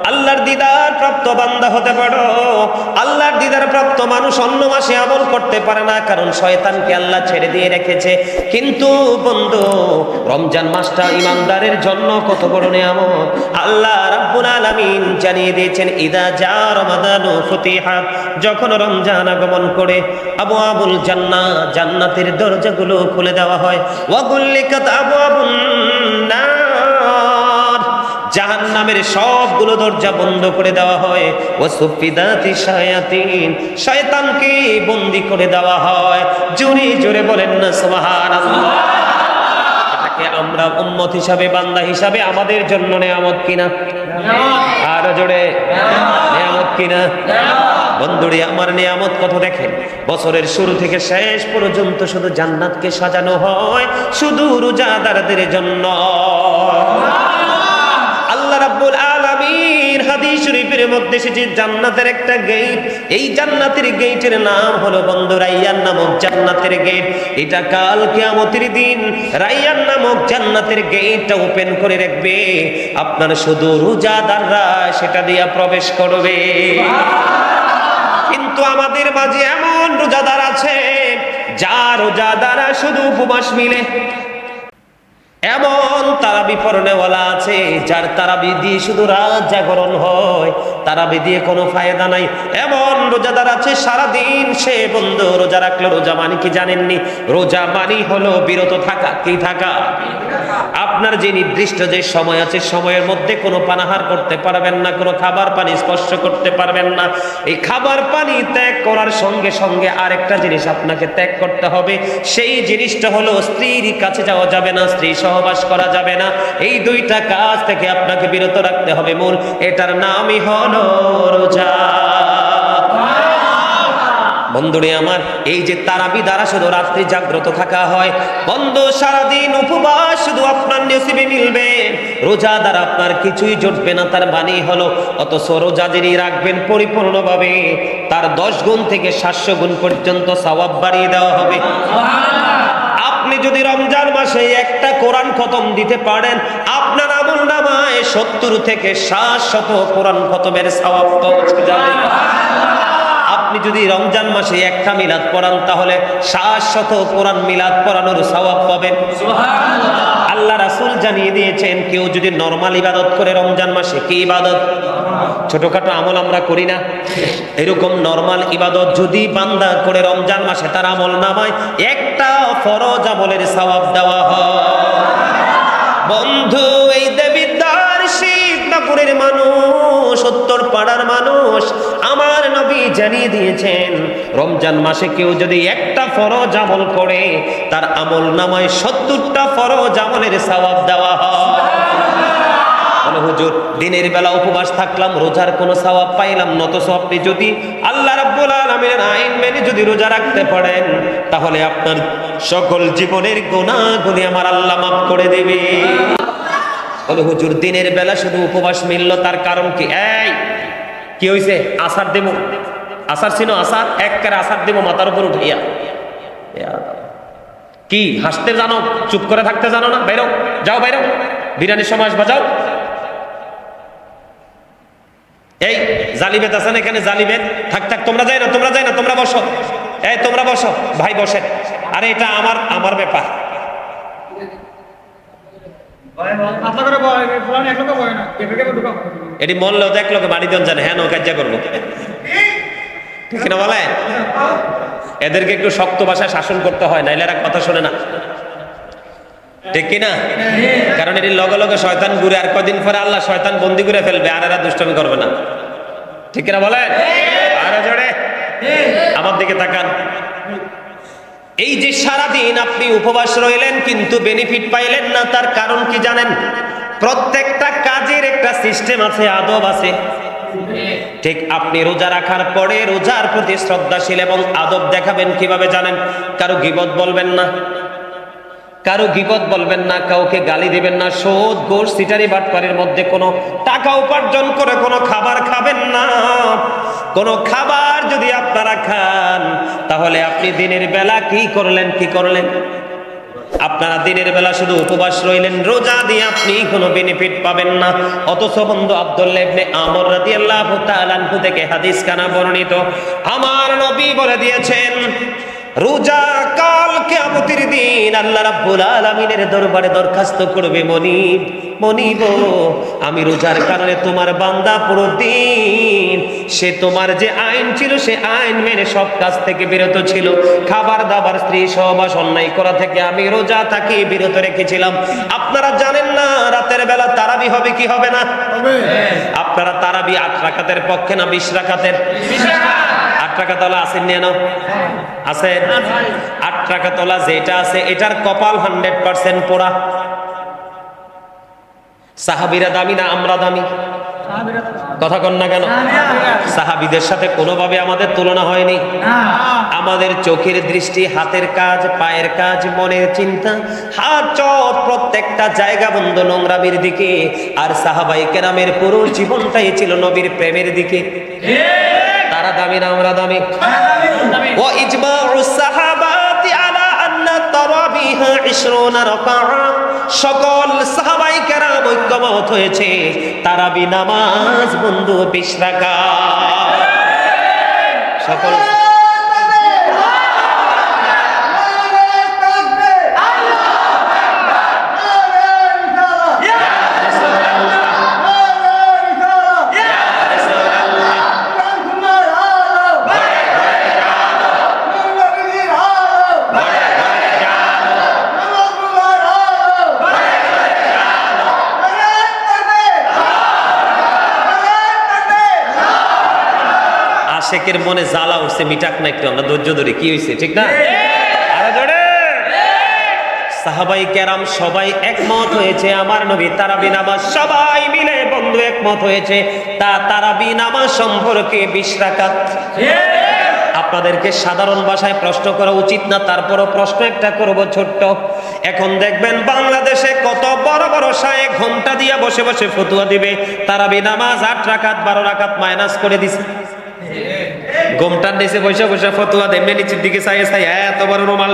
আল্লাহর দিদার প্রাপ্ত বান্দা হতে পারো। আল্লাহর দিদার প্রাপ্ত মানুষ অন্য মাসে আমল করতে পারে না, কারণ শয়তানকে আল্লাহ ছেড়ে দিয়ে রেখেছে। কিন্তু বন্ধু, রমজান মাসটা ইমানদারের জন্য কত বড় নিয়ামত। আল্লাহ রাব্বুল আলামিন জানিয়ে দিয়েছেন, ইদা জা রমাদানু ফুতিহাত, যখন রমজান আগমন করে আবওয়াবুল জান্নাহ, জান্নাতের দরজাগুলো খুলে দেওয়া হয়। ওয়া গুল্লিকাত আবওয়াবুন নার, জাহান্নামের সবগুলো দরজা বন্ধ করে দেওয়া হয়। ওয়া সুফিদাতি শায়াতিন, শয়তানকে বন্দী করে দেওয়া হয়। জোরে জোরে বলেন না সুবহানাল্লাহ। এটাকে আমরা উম্মত হিসাবে, বান্দা হিসাবে আমাদের জন্য নিয়ামত কিনা? আর জোরে নিয়ামত কিনা? বন্ধুরে আমার, নিয়ামত কত দেখেন। বছরের শুরু থেকে শেষ পর্যন্ত শুধু জান্নাতকে সাজানো হয় শুধু রোজাদারদের জন্য। আল্লাহ রাব্বুল আলামিন হাদিস শরীফের মধ্যে এসেছে জান্নাতের একটা গেট, এই জান্নাতের গেটের নাম হলো বন্ধু রাইয়ান নামক জান্নাতের গেট। এটা কাল কিয়ামতের দিন রাইয়ান নামক জান্নাতের গেটটা ওপেন করে রাখবে, আপনার শুধু রোজাদাররা সেটা দিয়ে প্রবেশ করবে। কিন্তু আমাদের মাঝে এমন রোজাদার আছে যা রোজাদারা শুধু উপবাস মিলে, এমন তারাবি পড়নেওয়ালা আছে যার তারাবি দিয়ে শুধু রাত জাগরণ হয়, তারাবি দিয়ে কোনো ফায়দা নাই। এমন রোজাদার আছে সারাদিন সে বন্ধু রোজা রাখলো। রোজা মানে কি জানেননি? রোজা মানে হলো বিরত থাকা। কি থাকা? আপনার যে নির্দিষ্ট যে সময় আছে, সময়ের মধ্যে কোনো পানাহার করতে পারবেন না, কোনো খাবার পানি স্পর্শ করতে পারবেন না। এই খাবার পানি ত্যাগ করার সঙ্গে সঙ্গে আরেকটা জিনিস আপনাকে ত্যাগ করতে হবে। সেই জিনিসটা হলো স্ত্রীর কাছে যাওয়া যাবে না, স্ত্রী সহবাস করা যাবে না। এই দুইটা কাজ থেকে আপনাকে বিরত রাখতে হবে। মূল এটার নামই হলো রোজা। বন্ধুরে আমার, এই যে তারাবি দ্বারা শুধু রাত্রি জাগ্রত থাকা হয়, বন্ধু সারাদিন উপবাস শুধু আপনার নসিবে মিলবে, রোজা দ্বারা আপনার কিছুই জুটবে না, তার বাণী হলো। অথচ রোজা যিনি রাখবেন পরিপূর্ণভাবে, তার 10 গুণ থেকে 700 গুণ পর্যন্ত সওয়াব বাড়িয়ে দেওয়া হবে। আপনি যদি রমজান মাসে একটা কোরআন খতম দিতে পারেন, আপনার আমলনামায় 70 থেকে 700 কোরআন খতমের সওয়াব পৌঁছে যাবে। আপনি যদি রমজান মাসে একটা মিলাদ পড়ান, তাহলে 700 কোরআন মিলাদ পড়ানোর সওয়াব পাবেন। সুবহানাল্লাহ। আল্লাহ রাসূল জানিয়ে দিয়েছেন, কেউ যদি নরমাল ইবাদত করে রমজান মাসে, কি ইবাদত? ছোটখাটো আমল আমরা করি না, এরকম নরমাল ইবাদত যদি বান্দা করে রমজান মাসে, তার আমল নামায় একটা ফরজ আমলের সওয়াব দেওয়া হয়। বন্ধু, এই দেবিদ্বার শিবনাপুরের মানুষ, উত্তর পাড়ার মানুষ, আমার নবী জানিয়ে দিয়েছেন, রমজান মাসে কেউ যদি একটা ফরজ আমল করে, তার আমল নামায় 70টা ফরজ আমলের সওয়াব দেওয়া হয়। হুজুর, দিনের বেলা উপবাস থাকলাম, রোজার কোনো সওয়াব পাইলাম না। অথচ আপনি যদি আল্লাহ রাব্বুল আলামিনের আইন মেনে যদি রোজা রাখতে পারেন, তাহলে আপনার সকল জীবনের গুনাহগুলি আমার আল্লাহ মাফ করে দেবে। বলে হুজুর, দিনের বেলা শুধু উপবাস মিলল, তার কারণ কি? এই কি হইছে? আসার দেব, আসার ছিল, আসার একবারে আসার দেব মাথার উপর উঠাইয়া। কি হাসতে জানো? চুপ করে থাকতে জানো না? বাইরো, যাও বাইরো, বিরিয়ানির সময় বাজাও। এই জালিবেত আছেন এখানে, জালিবেত থাক থাক, তোমরা যাই না, তোমরা যাই না, তোমরা বসো। এই তোমরা বসো, ভাই বসেন। আরে এটা আমার ব্যাপার। এটি মরলেও তো এক লোকে বাড়ি দেন জানে, হ্যাঁ কার্য করবো, ঠিক না বলে? এদেরকে একটু শক্ত ভাষায় শাসন করতে হয়, নাইলে এরা কথা শোনে না, ঠিক কিনা? কারণ এটি লগে লগে শয়তান ঘুরে, আর কদিন পরে আল্লাহ শয়তান বন্দি করে ফেলবে, আর এরা দুষ্টামি করবে না, ঠিক কিনা বলেন? আরে জোরে আমার দিকে তাকান। এই যে সারাদিন আপনি উপবাস রইলেন কিন্তু বেনিফিট পাইলেন না, তার কারণ কি জানেন? প্রত্যেকটা কাজের একটা সিস্টেম আছে, আদব আছে। ঠিক আপনি রোজা রাখার পরে রোজার প্রতি শ্রদ্ধাশীল এবং আদব দেখাবেন কিভাবে জানেন? কারো গীবত বলবেন না, কারো গীবত বলবেন না, কাউকে গালি দিবেন না, সুদ ঘুষ সিটারি বাটপারের মধ্যে কোনো টাকা উপার্জন করে কোনো খাবার খাবেন না। কোনো খাবার যদি আপনারা খান, তাহলে আপনি দিনের বেলা কি করলেন? আপনারা দিনের বেলা শুধু উপবাস রইলেন, রোজা দিয়ে আপনি কোনো বেনিফিট পাবেন না। অথচ বন্ধু আব্দুল্লাহ ইবনে আমর রাদিয়াল্লাহু তাআলা আনহু থেকে হাদিস কানা বর্ণিত, আমার নবী বলে দিয়েছেন রোজা কাল কিয়ামতের দিন আল্লাহ রাব্বুল আলামিনের দরবারে দরখাস্ত করবে, মনিব মনিব আমি রোজার কারণে তোমার বান্দা পুরো দিন সে তোমার যে আইন ছিল সে আইন মেনে সব কাজ থেকে বিরত ছিল, খাবার দাবার স্ত্রী সহবাস অন্যায় করা থেকে আমি রোজা তাকে বিরত রেখেছিলাম। আপনারা জানেন না রাতের বেলা তারাবি হবে কি হবে না? আপনারা তারাবি 8 রাকাতের পক্ষে না 20 রাকাতের? 8 রাকাতওয়ালা আছেন না? আছেন? 8 রাকাতওয়ালা যেটা আছে এটার কপাল 100% পোড়া। সাহাবীরা দামি না আমরা দামি? কথা কন না কেন? সাহাবীদের সাথে কোনোভাবে আমাদের তুলনা হয়নি। আমাদের চোখের দৃষ্টি, হাতের কাজ, পায়ের কাজ, মনের চিন্তা, হাত চোখ প্রত্যেকটা জায়গা বন্ধ নোংরামির দিকে, আর সাহাবায়ে কেরামের পুরো জীবনটাই ছিল নবীর প্রেমের দিকে। তারা দামি না আমরা দামি? ওয়া ইজমাউস সাহাবাতি আলা আন্না তারাবিহা 20 রাকাআ, সকল সাহাবায়ে কেরাম ঐক্যমত হয়েছে তারাবি নামাজ বন্ধু 20 রাকাত। সকল শেখের মনে জ্বালা উঠছে, মিটাক না একটু, আমরা ধৈর্য ধরে, কি হয়েছে ঠিক না? আরো জোরে। সাহাবায়ে কেরাম সবাই একমত হয়েছে আমার নবী তারাবি নামাজ, সবাই মিলে বন্ধু একমত হয়েছে তারাবি নামাজ সম্পর্কে 20 রাকাত। আপনাদেরকে সাধারণ ভাষায় প্রশ্ন করা উচিত না, তারপরও প্রশ্ন একটা করব ছোট্ট। এখন দেখবেন বাংলাদেশে কত বড় বড় শায়েখ ঘন্টা দিয়া বসে বসে ফতোয়া দিবে তারাবি নামাজ 8 রাকাত 12 রাকাত মাইনাস করে দিছে। গোমটার নিচে বসে বসে ফতোয়া দেয়, নিচের দিকে চাইয়ে চাই এত বড় রুমাল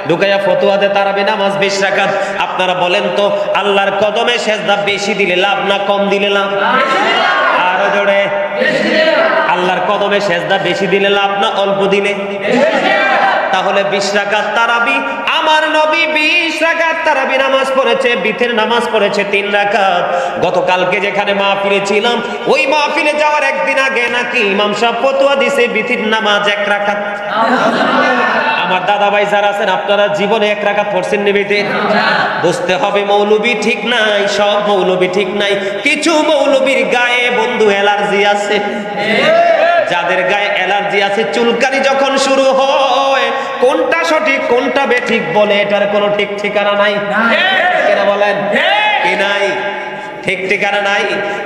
ঢুকাইয়া ফতোয়া দেয় তারাবি নামাজ 20 রাকাত। আপনারা বলেন তো আল্লাহর কদমে সেজদা বেশি দিলে লাভ না কম দিলে লাভ? আরো জোরে। আল্লাহর কদমে সেজদা বেশি দিলে লাভ না অল্প দিলে? তাহলে 20 রাকাত তারাবি, আমার নবী 20 রাকাত তারাবি নামাজ পড়েছে, বিতের নামাজ পড়েছে 3 রাকাত। গতকালকে যেখানে মাহফিলে ছিলাম ওই মাহফিলে যাওয়ার একদিন আগে নাকি ইমাম সাহেব ফতোয়া দিয়েছে বিতের নামাজ 1 রাকাত। আমার দাদা ভাই যারা আছেন আপনারা জীবনে 1 রাকাত পড়ছেন নিবিতে? বুঝতে হবে মৌলবী ঠিক নাই, সব মৌলবী ঠিক নাই। কিছু মৌলবীর গায়ে বন্ধু অ্যালার্জি আছে, যাদের গায়ে অ্যালার্জি আছে চুলকানি যখন শুরু হয় কোনটা সঠিক কোনটা বেঠিক বলে এটার কোনো ঠিক ঠিকানা নাই। কেনা বলেন কি নাই? ঠিক ঠিকানা নাই।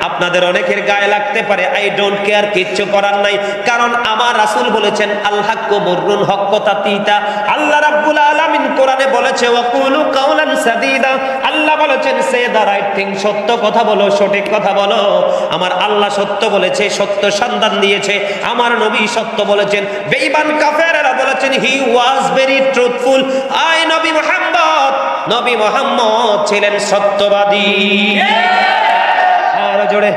আপনাদের অনেকের গায়ে লাগতে পারে, আই ডোন্ট কেয়ার, কিচ্ছু করার নাই। কারণ আমার রাসূল বলেছেন আল হাক্কু মুররুন, হক কথা তিতা। আল্লাহ রাব্বুল আলামিন কোরআনে বলেছে ওয়াকুলু কাওলান সাদীদা, আল্লাহ বলেছেন সে দা রাইট থিং, সত্য কথা বলো, সঠিক কথা বলো। আমার আল্লাহ সত্য বলেছে, সত্য সন্ধান দিয়েছে। আমার নবী সত্য বলেছেন। বেঈমান কাফেররা বলেছেন হি ওয়াজ ভেরি ট্রুথফুল। আই নবী মুহাম্মদ ছিলেন সত্যবাদী। আর জোরে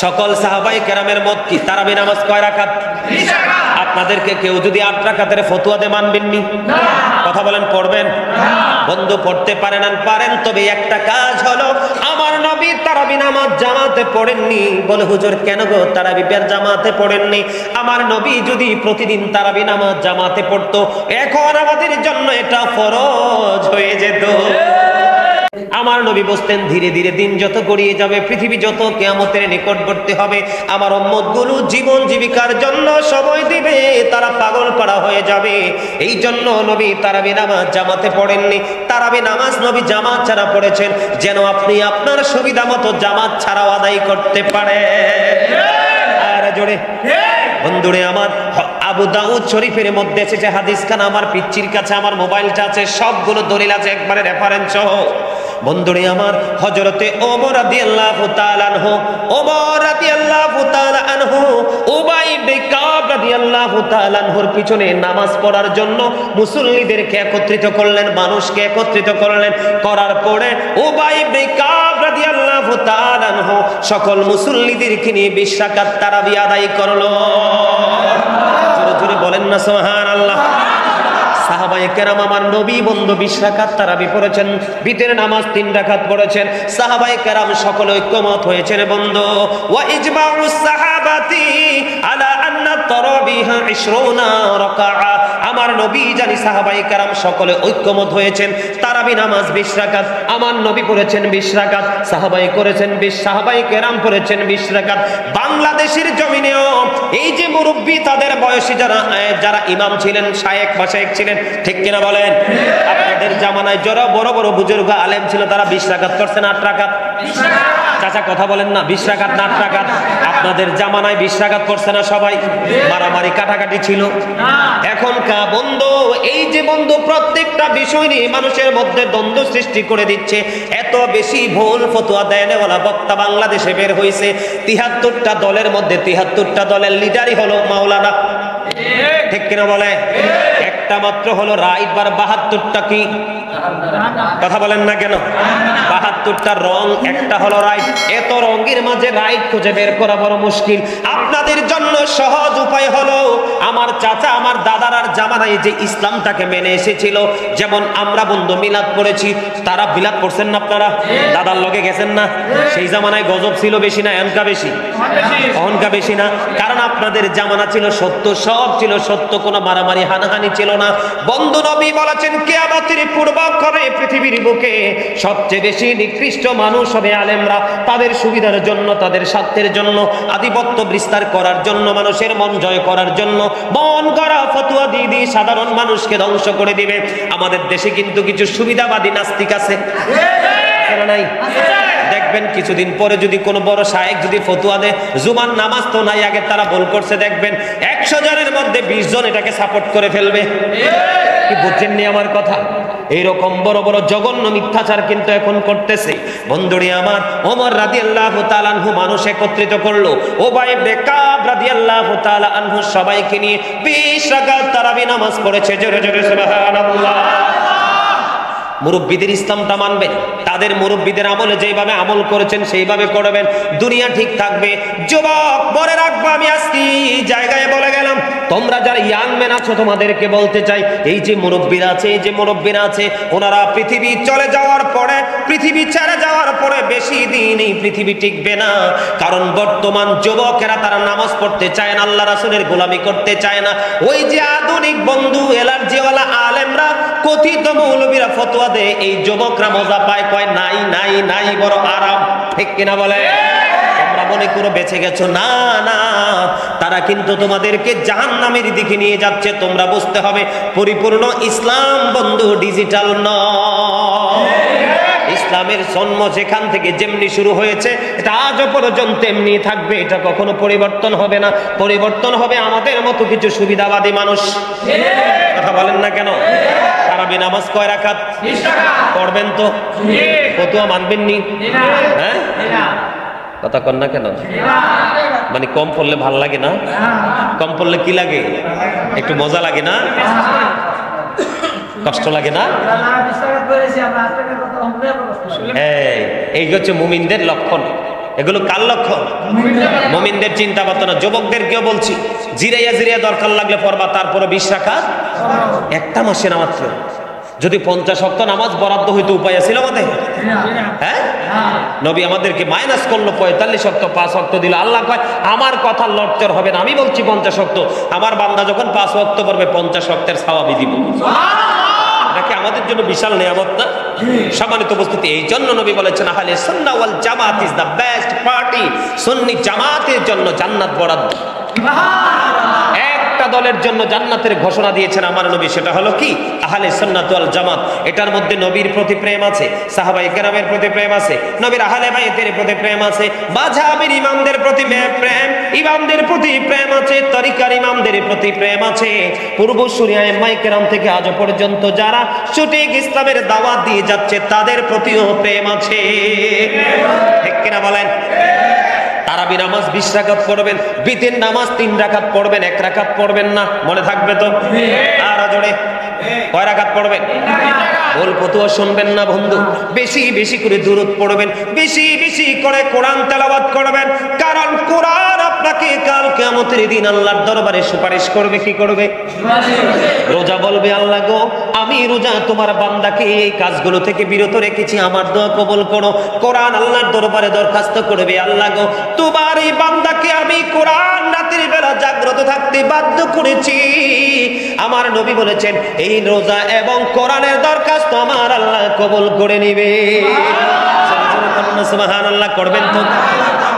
সকল সাহাবায়ে কেরামের মত কি তারাবি নামাজ কয় রাকাত? 20 রাকাত। আপনাদেরকে কেউ যদি 8 রাকাতের ফতোয়া দেয় মানবেননি? কথা বলেন পড়বেন? বন্ধু পড়তে পারেন আর পারেন, তবে একটা কাজ হলো আমার নবী তারাবি নামাজ জামাতে পড়েননি। বলে হুজুর কেন গো তারাবি জামাতে পড়েননি? আমার নবী যদি প্রতিদিন তারাবি নামাজ জামাতে পড়তো এখন আমাদের জন্য এটা ফরজ হয়ে যেত। আমার নবী বলতেন ধীরে ধীরে দিন যত গড়িয়ে যাবে, পৃথিবী যত কিয়ামতের নিকটবর্তী হবে, আমার উম্মতগুলো জীবন জীবিকার জন্য সময় দিবে, তারা পাগল পাড়া হয়ে যাবে। এই জন্য নবী তারাবি নামাজ জামাতে পড়েননি। তারাবি নামাজ নবী জামাত ছাড়া পড়েছেন যেন আপনি আপনার সুবিধা মতো জামাত ছাড়াও আদায় করতে পারেন। আর জোরে বন্ধুরে আমার, আবু দাউদ শরীফের মধ্যে এসেছে হাদিস খানা, আমার পিচ্চির কাছে আমার মোবাইলটা আছে, সবগুলো দলিল আছে একবারে রেফারেন্স সহ। বন্ধুরে আমার, হযরতে ওমর রাদিয়াল্লাহু তাআলা আনহু, উবাই ইবনে কাব রাদিয়াল্লাহু তাআলা আনহুর পিছনে নামাজ পড়ার জন্য মুসল্লিদেরকে একত্রিত করলেন, মানুষকে একত্রিত করলেন। করার পরে উবাই ইবনে কাব রাদিয়াল্লাহু তাআলা আনহু সকল মুসল্লিদেরকে নিয়ে 20 রাকাত তারাবি আদায় করলো। জোরে জোরে বলেন না সুবহানাল্লাহ। সাহাবায়ে কেরাম আমার নবী বন্ধু 20 রাকাত তারাবি পড়েছেন, বিতের নামাজ 3 রাকাত পড়েছেন। সাহাবায়ে কেরাম সকলে ঐক্যমত হয়েছেন বন্ধু। ওয়া ইজমাউস সাহাবাতি আলা আন্না তারাবিহা 20 রাকাআ। আমার নবী জানি সাহাবায়ে কেরাম সকলে ঐক্যমত হয়েছেন তারাবি নামাজ 20 রাকাত। আমার নবী পড়েছেন 20 রাকাত, সাহাবায়ে করেছেন 20, সাহাবায়ে কেরাম পড়েছেন 20 রাকাত। বাংলাদেশের জমিনেও এই যে মুরব্বি তাদের বয়সী যারা ইমাম ছিলেন, শায়েখ মাশায়েখ ছিলেন, ঠিক কিনা বলেন? আপনাদের জামানায় যারা বড় বড় বুজুর্গ আলেম ছিল তারা 20 রাকাত করছেন, 8 রাকাত। চাচা কথা বলেন না, 20 রাকাত না 8 রাকাত? আপনাদের জামানায় 20 রাকাত করছে না সবাই? মারামারি কাটাকাটি ছিল? এখনকার বন্ধু এই যে বন্ধু প্রত্যেকটা বিষয় নিয়ে মানুষের মধ্যে দ্বন্দ্ব সৃষ্টি করে দিচ্ছে। এত বেশি ভুল ফতোয়া দেয়ওয়ালা বক্তা বাংলাদেশে বের হয়েছে। 73টা দলের মধ্যে 73টা দলের লিডারই হলো মাওলানা, ঠিক কিনা বলে? একটা মাত্র হলো রাইট, বার 72টা কি? কথা বলেন না কেন? 72টা রং, একটা হলো রাইট। এত রঙের মাঝে রাইট খুঁজে বের করা বড় মুশকিল। আপনাদের জন্য সহজ উপায় হলো আমার চাচা আমার দাদার জামানায় যে ইসলামটাকে মেনে এসেছিল, যেমন আমরা বন্ধু মিলাদ পড়েছি, তারা মিলাদ পড়ছেন না? আপনারা দাদার লগে গেছেন না? সেই জামানায় গজব ছিল বেশি না এনকা বেশি? অহনকা বেশি না? কারণ আপনাদের জামানা ছিল সত্য, সব ছিল সত্য, কোনো মারামারি হানাহানি ছিল না। বন্ধু নবী বলেছেন কিয়ামতের পূর্বক্ষণে পৃথিবীর বুকে সবচেয়ে বেশি নিকৃষ্ট মানুষ হবে আলেমরা। তাদের সুবিধার জন্য, তাদের স্বার্থের জন্য, আধিপত্য বিস্তার করার জন্য, মানুষের মন জয় করার জন্য মন গড়া ফতোয়া দিয়ে দিয়ে সাধারণ মানুষকে ধ্বংস করে দিবে। আমাদের দেশে কিন্তু কিছু সুবিধাবাদী নাস্তিক আছে না নাই? দেখবেন কিছুদিন পরে যদি কোনো বড় শায়েখ যদি ফতোয়া দেয়, জুমার নামাজ তো নাই, আগে তারা ভুল করছে, দেখবেন 100 জনের মধ্যে 20 জন এটাকে সাপোর্ট করে ফেলবে। কি বুঝছেন নি আমার কথা? এইরকম বড় বড় জঘন্য মিথ্যাচার কিন্তু এখন করতেছে। বন্ধুরি আমার, ওমর রাদিয়াল্লাহু তাআলা আনহু মানুষ একত্রিত করলো, উবাই ইবনে কাব রাদিয়াল্লাহু তাআলা আনহু সবাইকে নিয়ে 20 রাকাত তারাবি নামাজ পড়েছে। জোরে জোরে সুবহানাল্লাহ। মুরব্বীদের ইসলামটা মানবেন, তাদের মুরব্বীদের আমলে যেভাবে আমল করেছেন সেইভাবে করবেন, দুনিয়া ঠিক থাকবে। যুবক মনে রাখবো, আমি আজকে জায়গায় বলে গেলাম, তোমরা যারা ইয়াং ম্যান আছো তোমাদেরকে বলতে চাই, এই যে মুরব্বীরা আছে, এই যে মুরব্বীরা আছে, ওনারা পৃথিবী চলে যাওয়ার পরে, পৃথিবী ছেড়ে যাওয়ার পরে বেশি দিন এই পৃথিবী টিকবে না। কারণ বর্তমান যুবকেরা তারা নামাজ পড়তে চায় না, আল্লাহ রাসূলের গোলামি করতে চায় না। ওই যে আধুনিক বন্ধু এলার্জিওয়ালা আলেমরা, কথিত মৌলবীরা ফতোয়া দেয়, এই যুবকরা মজা পায়, কয় নাই নাই নাই, বড় আরাম, ঠিক কিনা বলে? তোমরা মনে করো বেঁচে গেছো, না না, তারা কিন্তু তোমাদেরকে জাহান্নামের দিকে নিয়ে যাচ্ছে। তোমরা বুঝতে হবে পরিপূর্ণ ইসলাম বন্ধু ডিজিটাল নয়। ইসলামের জন্ম যেখান থেকে যেমনি শুরু হয়েছে এটা আজও পর্যন্ত এমনি থাকবে, এটা কখনো পরিবর্তন হবে না। পরিবর্তন হবে আমাদের মতো কিছু সুবিধাবাদী মানুষ। কথা বলেন না কেন? তারাবি নামাজ কয় রাকাত পড়বেন? তো ফতোয়া মানবেন নি? হ্যাঁ, কথা কন না কেন? মানে কম পড়লে ভাল লাগে না? কম পড়লে কি লাগে? একটু মজা লাগে না? কষ্ট লাগে না? এই হচ্ছে মুমিনদের লক্ষণ। এগুলো কার লক্ষণ? মুমিনদের চিন্তা ভাবনা। যুবকদেরকেও বলছি, জিরাইয়া জিরাইয়া দরকার লাগলে পড়বা, তারপরে 20 রাকাত একটা মাসে নামাজ পড়ো। যদি 50 ওয়াক্ত নামাজ বরাদ্দ হইতো উপায় ছিল আমাদের? হ্যাঁ, নবী আমাদেরকে মাইনাস করলো, 45 ওয়াক্ত 5 ওয়াক্ত দিল। আল্লাহ কয় আমার কথা লড়চড় হবে না, আমি বলছি 50 ওয়াক্ত। আমার বান্দা যখন 5 ওয়াক্ত পড়বে 50 ওয়াক্তের সওয়াবই দিব। নাকি আমাদের জন্য বিশাল নিয়ামত না? সম্মানিত উপস্থিতি, এই জন্য নবী বলেছেন আহলে সুন্নাহ ওয়াল জামাত ইজ দ্য বেস্ট পার্টি। সুন্নি জামাতের জন্য জান্নাত বরাদ্দ। একটা দলের জন্য জান্নাতের ঘোষণা দিয়েছেন আমার নবী, সেটা হলো কি? আহলে সুন্নাত ওয়াল জামাত। এটার মধ্যে নবীর প্রতি প্রেম আছে, সাহাবায়ে কেরামের প্রতি প্রেম আছে, নবীর আহলে বাইতের প্রতি প্রেম আছে, মাযহাবের ইমামদের প্রতি প্রেম, ইমামদের প্রতি প্রেম আছে, তরিকার ইমামদের প্রতি প্রেম আছে। পূর্বসূরি আইম্মায়ে কেরাম থেকে আজ পর্যন্ত যারা সঠিক ইসলামের দাওয়াত দিয়ে যাচ্ছে তাদের প্রতিও প্রেম আছে, ঠিক কিনা বলেন? তারাবি নামাজ 20 রাকাত পড়বেন, বিতের নামাজ 3 রাকাত পড়বেন, 1 রাকাত পড়বেন না, মনে থাকবে তো? আর জোরে কয় রাকাত পড়বেন? বল ফতুয়া শুনবেন না বন্ধু, বেশি বেশি করে দুরূদ পড়বেন, বেশি বেশি করে কোরআন তেলাওয়াত করবেন, কারণ কোরআন আপনাকে কাল কিয়ামতের দিন আল্লাহর দরবারে সুপারিশ করবে। কি করবে? রোজা বলবে, আল্লাহ গো আমি রোজা তোমার বান্দাকে এই কাজগুলো থেকে বিরত রেখেছি, আমার দোয়া কবুল করো। কোরআন আল্লাহর দরবারে দরখাস্ত করবে, আল্লাহ গো তোমার এই বান্দাকে আমি কোরআন রাতের বেলা জাগ্রত থাকতে বাধ্য করেছি। আমার নবী বলেছেন এই রোজা এবং কোরআনের দরখাস্ত আমার আল্লাহ কবুল করে নিবে। সুবহানাল্লাহ করবেন তো?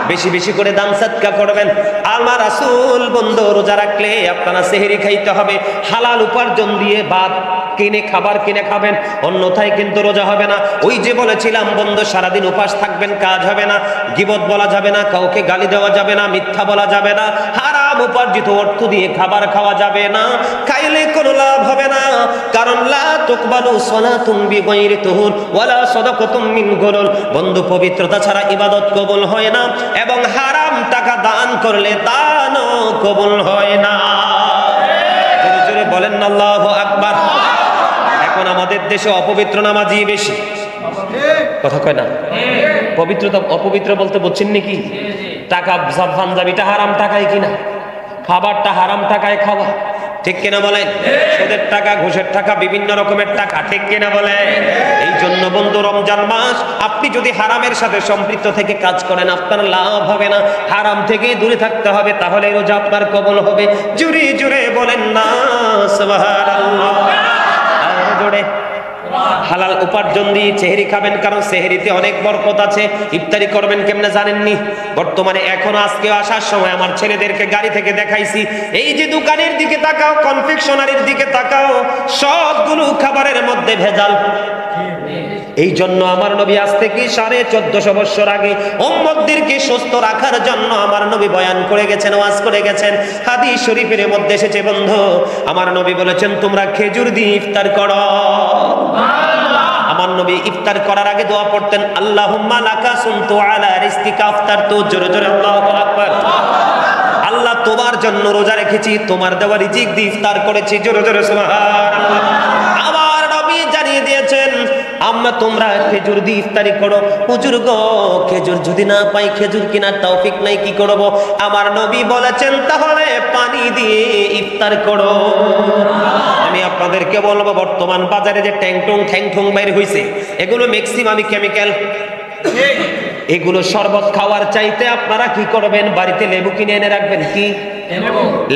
বেশি বেশি করে দান সাদকা করবেন। আমার রাসূল বন্ধু রোজা রাখলে আপনারা সেহরি খাইতে হবে, হালাল উপার্জন দিয়ে ভাত কিনে খাবার কিনে খাবেন, অন্যথায় কিন্তু রোজা হবে না। ওই যে বলেছিলাম বন্ধু, সারাদিন উপাস থাকবেন, কাজ হবে না, গীবত বলা যাবে না, কাউকে গালি দেওয়া যাবে না, মিথ্যা বলা যাবে না, হারাম উপার্জিত অর্থ দিয়ে খাবার খাওয়া যাবে না, খাইলে কোনো লাভ হবে না। কারণ লা তুকবালু সালাতুন বিগাইরি তুহুর ওয়ালা সাদাকাতুম মিন গুলুল। বন্ধু পবিত্রতা ছাড়া ইবাদত কবুল হয় না, এবং হারাম টাকা দান করলে দানও কবুল হয় না। জোরে জোরে বলেন না আল্লাহু আকবার। এখন আমাদের দেশে অপবিত্র নামাজি বেশি, কথা কয় না? পবিত্রতা অপবিত্র বলতে বুঝছেন নাকি? টাকা পাঞ্জাবিটা হারাম টাকায় কিনা, খাবারটা হারাম টাকায় খাওয়া, ঠিক কিনা বলেন? সুদের টাকা, ঘুষের টাকা, বিভিন্ন রকমের টাকা, ঠিক কিনা বলেন? এই জন্য বন্ধু রমজান মাস আপনি যদি হারামের সাথে সম্পৃক্ত থেকে কাজ করেন আপনার লাভ হবে না, হারাম থেকে দূরে থাকতে হবে, তাহলে রোজা আপনার কবুল হবে। জুরে জুরে বলেন না সুবহানাল্লাহ। আর জোরে হালাল উপার্জন দিয়ে সেহরি খাবেন, কারণ সেহরিতে অনেক বরকত আছে। ইফতারি করবেন কেমনে জানেননি? বর্তমানে এখন আজকে আসার সময় আমার ছেলেদেরকে গাড়ি থেকে দেখাইছি, এই যে দোকানের দিকে তাকাও, কনফেকশনারির দিকে তাকাও, সবগুলো খাবারের মধ্যে ভেজাল। এই জন্য আমার নবী আজ থেকে 1450 বছর আগে উম্মতদেরকে সুস্থ রাখার জন্য আমার নবী বয়ান করে গেছেন, ওয়াজ করে গেছেন। হাদিস শরীফের মধ্যে এসেছে বন্ধু, আমার নবী বলেছেন তোমরা খেজুর দিয়ে ইফতার করো। আমার নবী ইফতার করার আগে দোয়া পড়তেন, আল্লাহুম্মা লাকা সুমতু আলা রিজকিকা আফতারতু। জোরে জোরে আল্লাহু আকবার। আল্লাহ তোমার জন্য রোজা রেখেছি, তোমার দেওয়া রিজিক দিয়ে ইফতার করেছি। জোরে জোরে সুবহানাল্লাহ। আমার নবী জানিয়ে দিয়েছেন আম্মা তোমরা খেজুর দিয়ে ইফতারি করো। হুজুর গো খেজুর যদি না পাই, খেজুর কেনার তৌফিক নাই, কি করব? আমার নবী বলেছেন তাহলে পানি দিয়ে ইফতার করো। আমি আপনাদেরকে বলবো বর্তমান বাজারে যে ঠ্যাংঠুং বাইর হইছে, এগুলো ম্যাক্সিমামই কেমিক্যাল। এগুলো শরবত খাওয়ার চাইতে আপনারা কি করবেন? বাড়িতে লেবু কিনে এনে রাখবেন। কি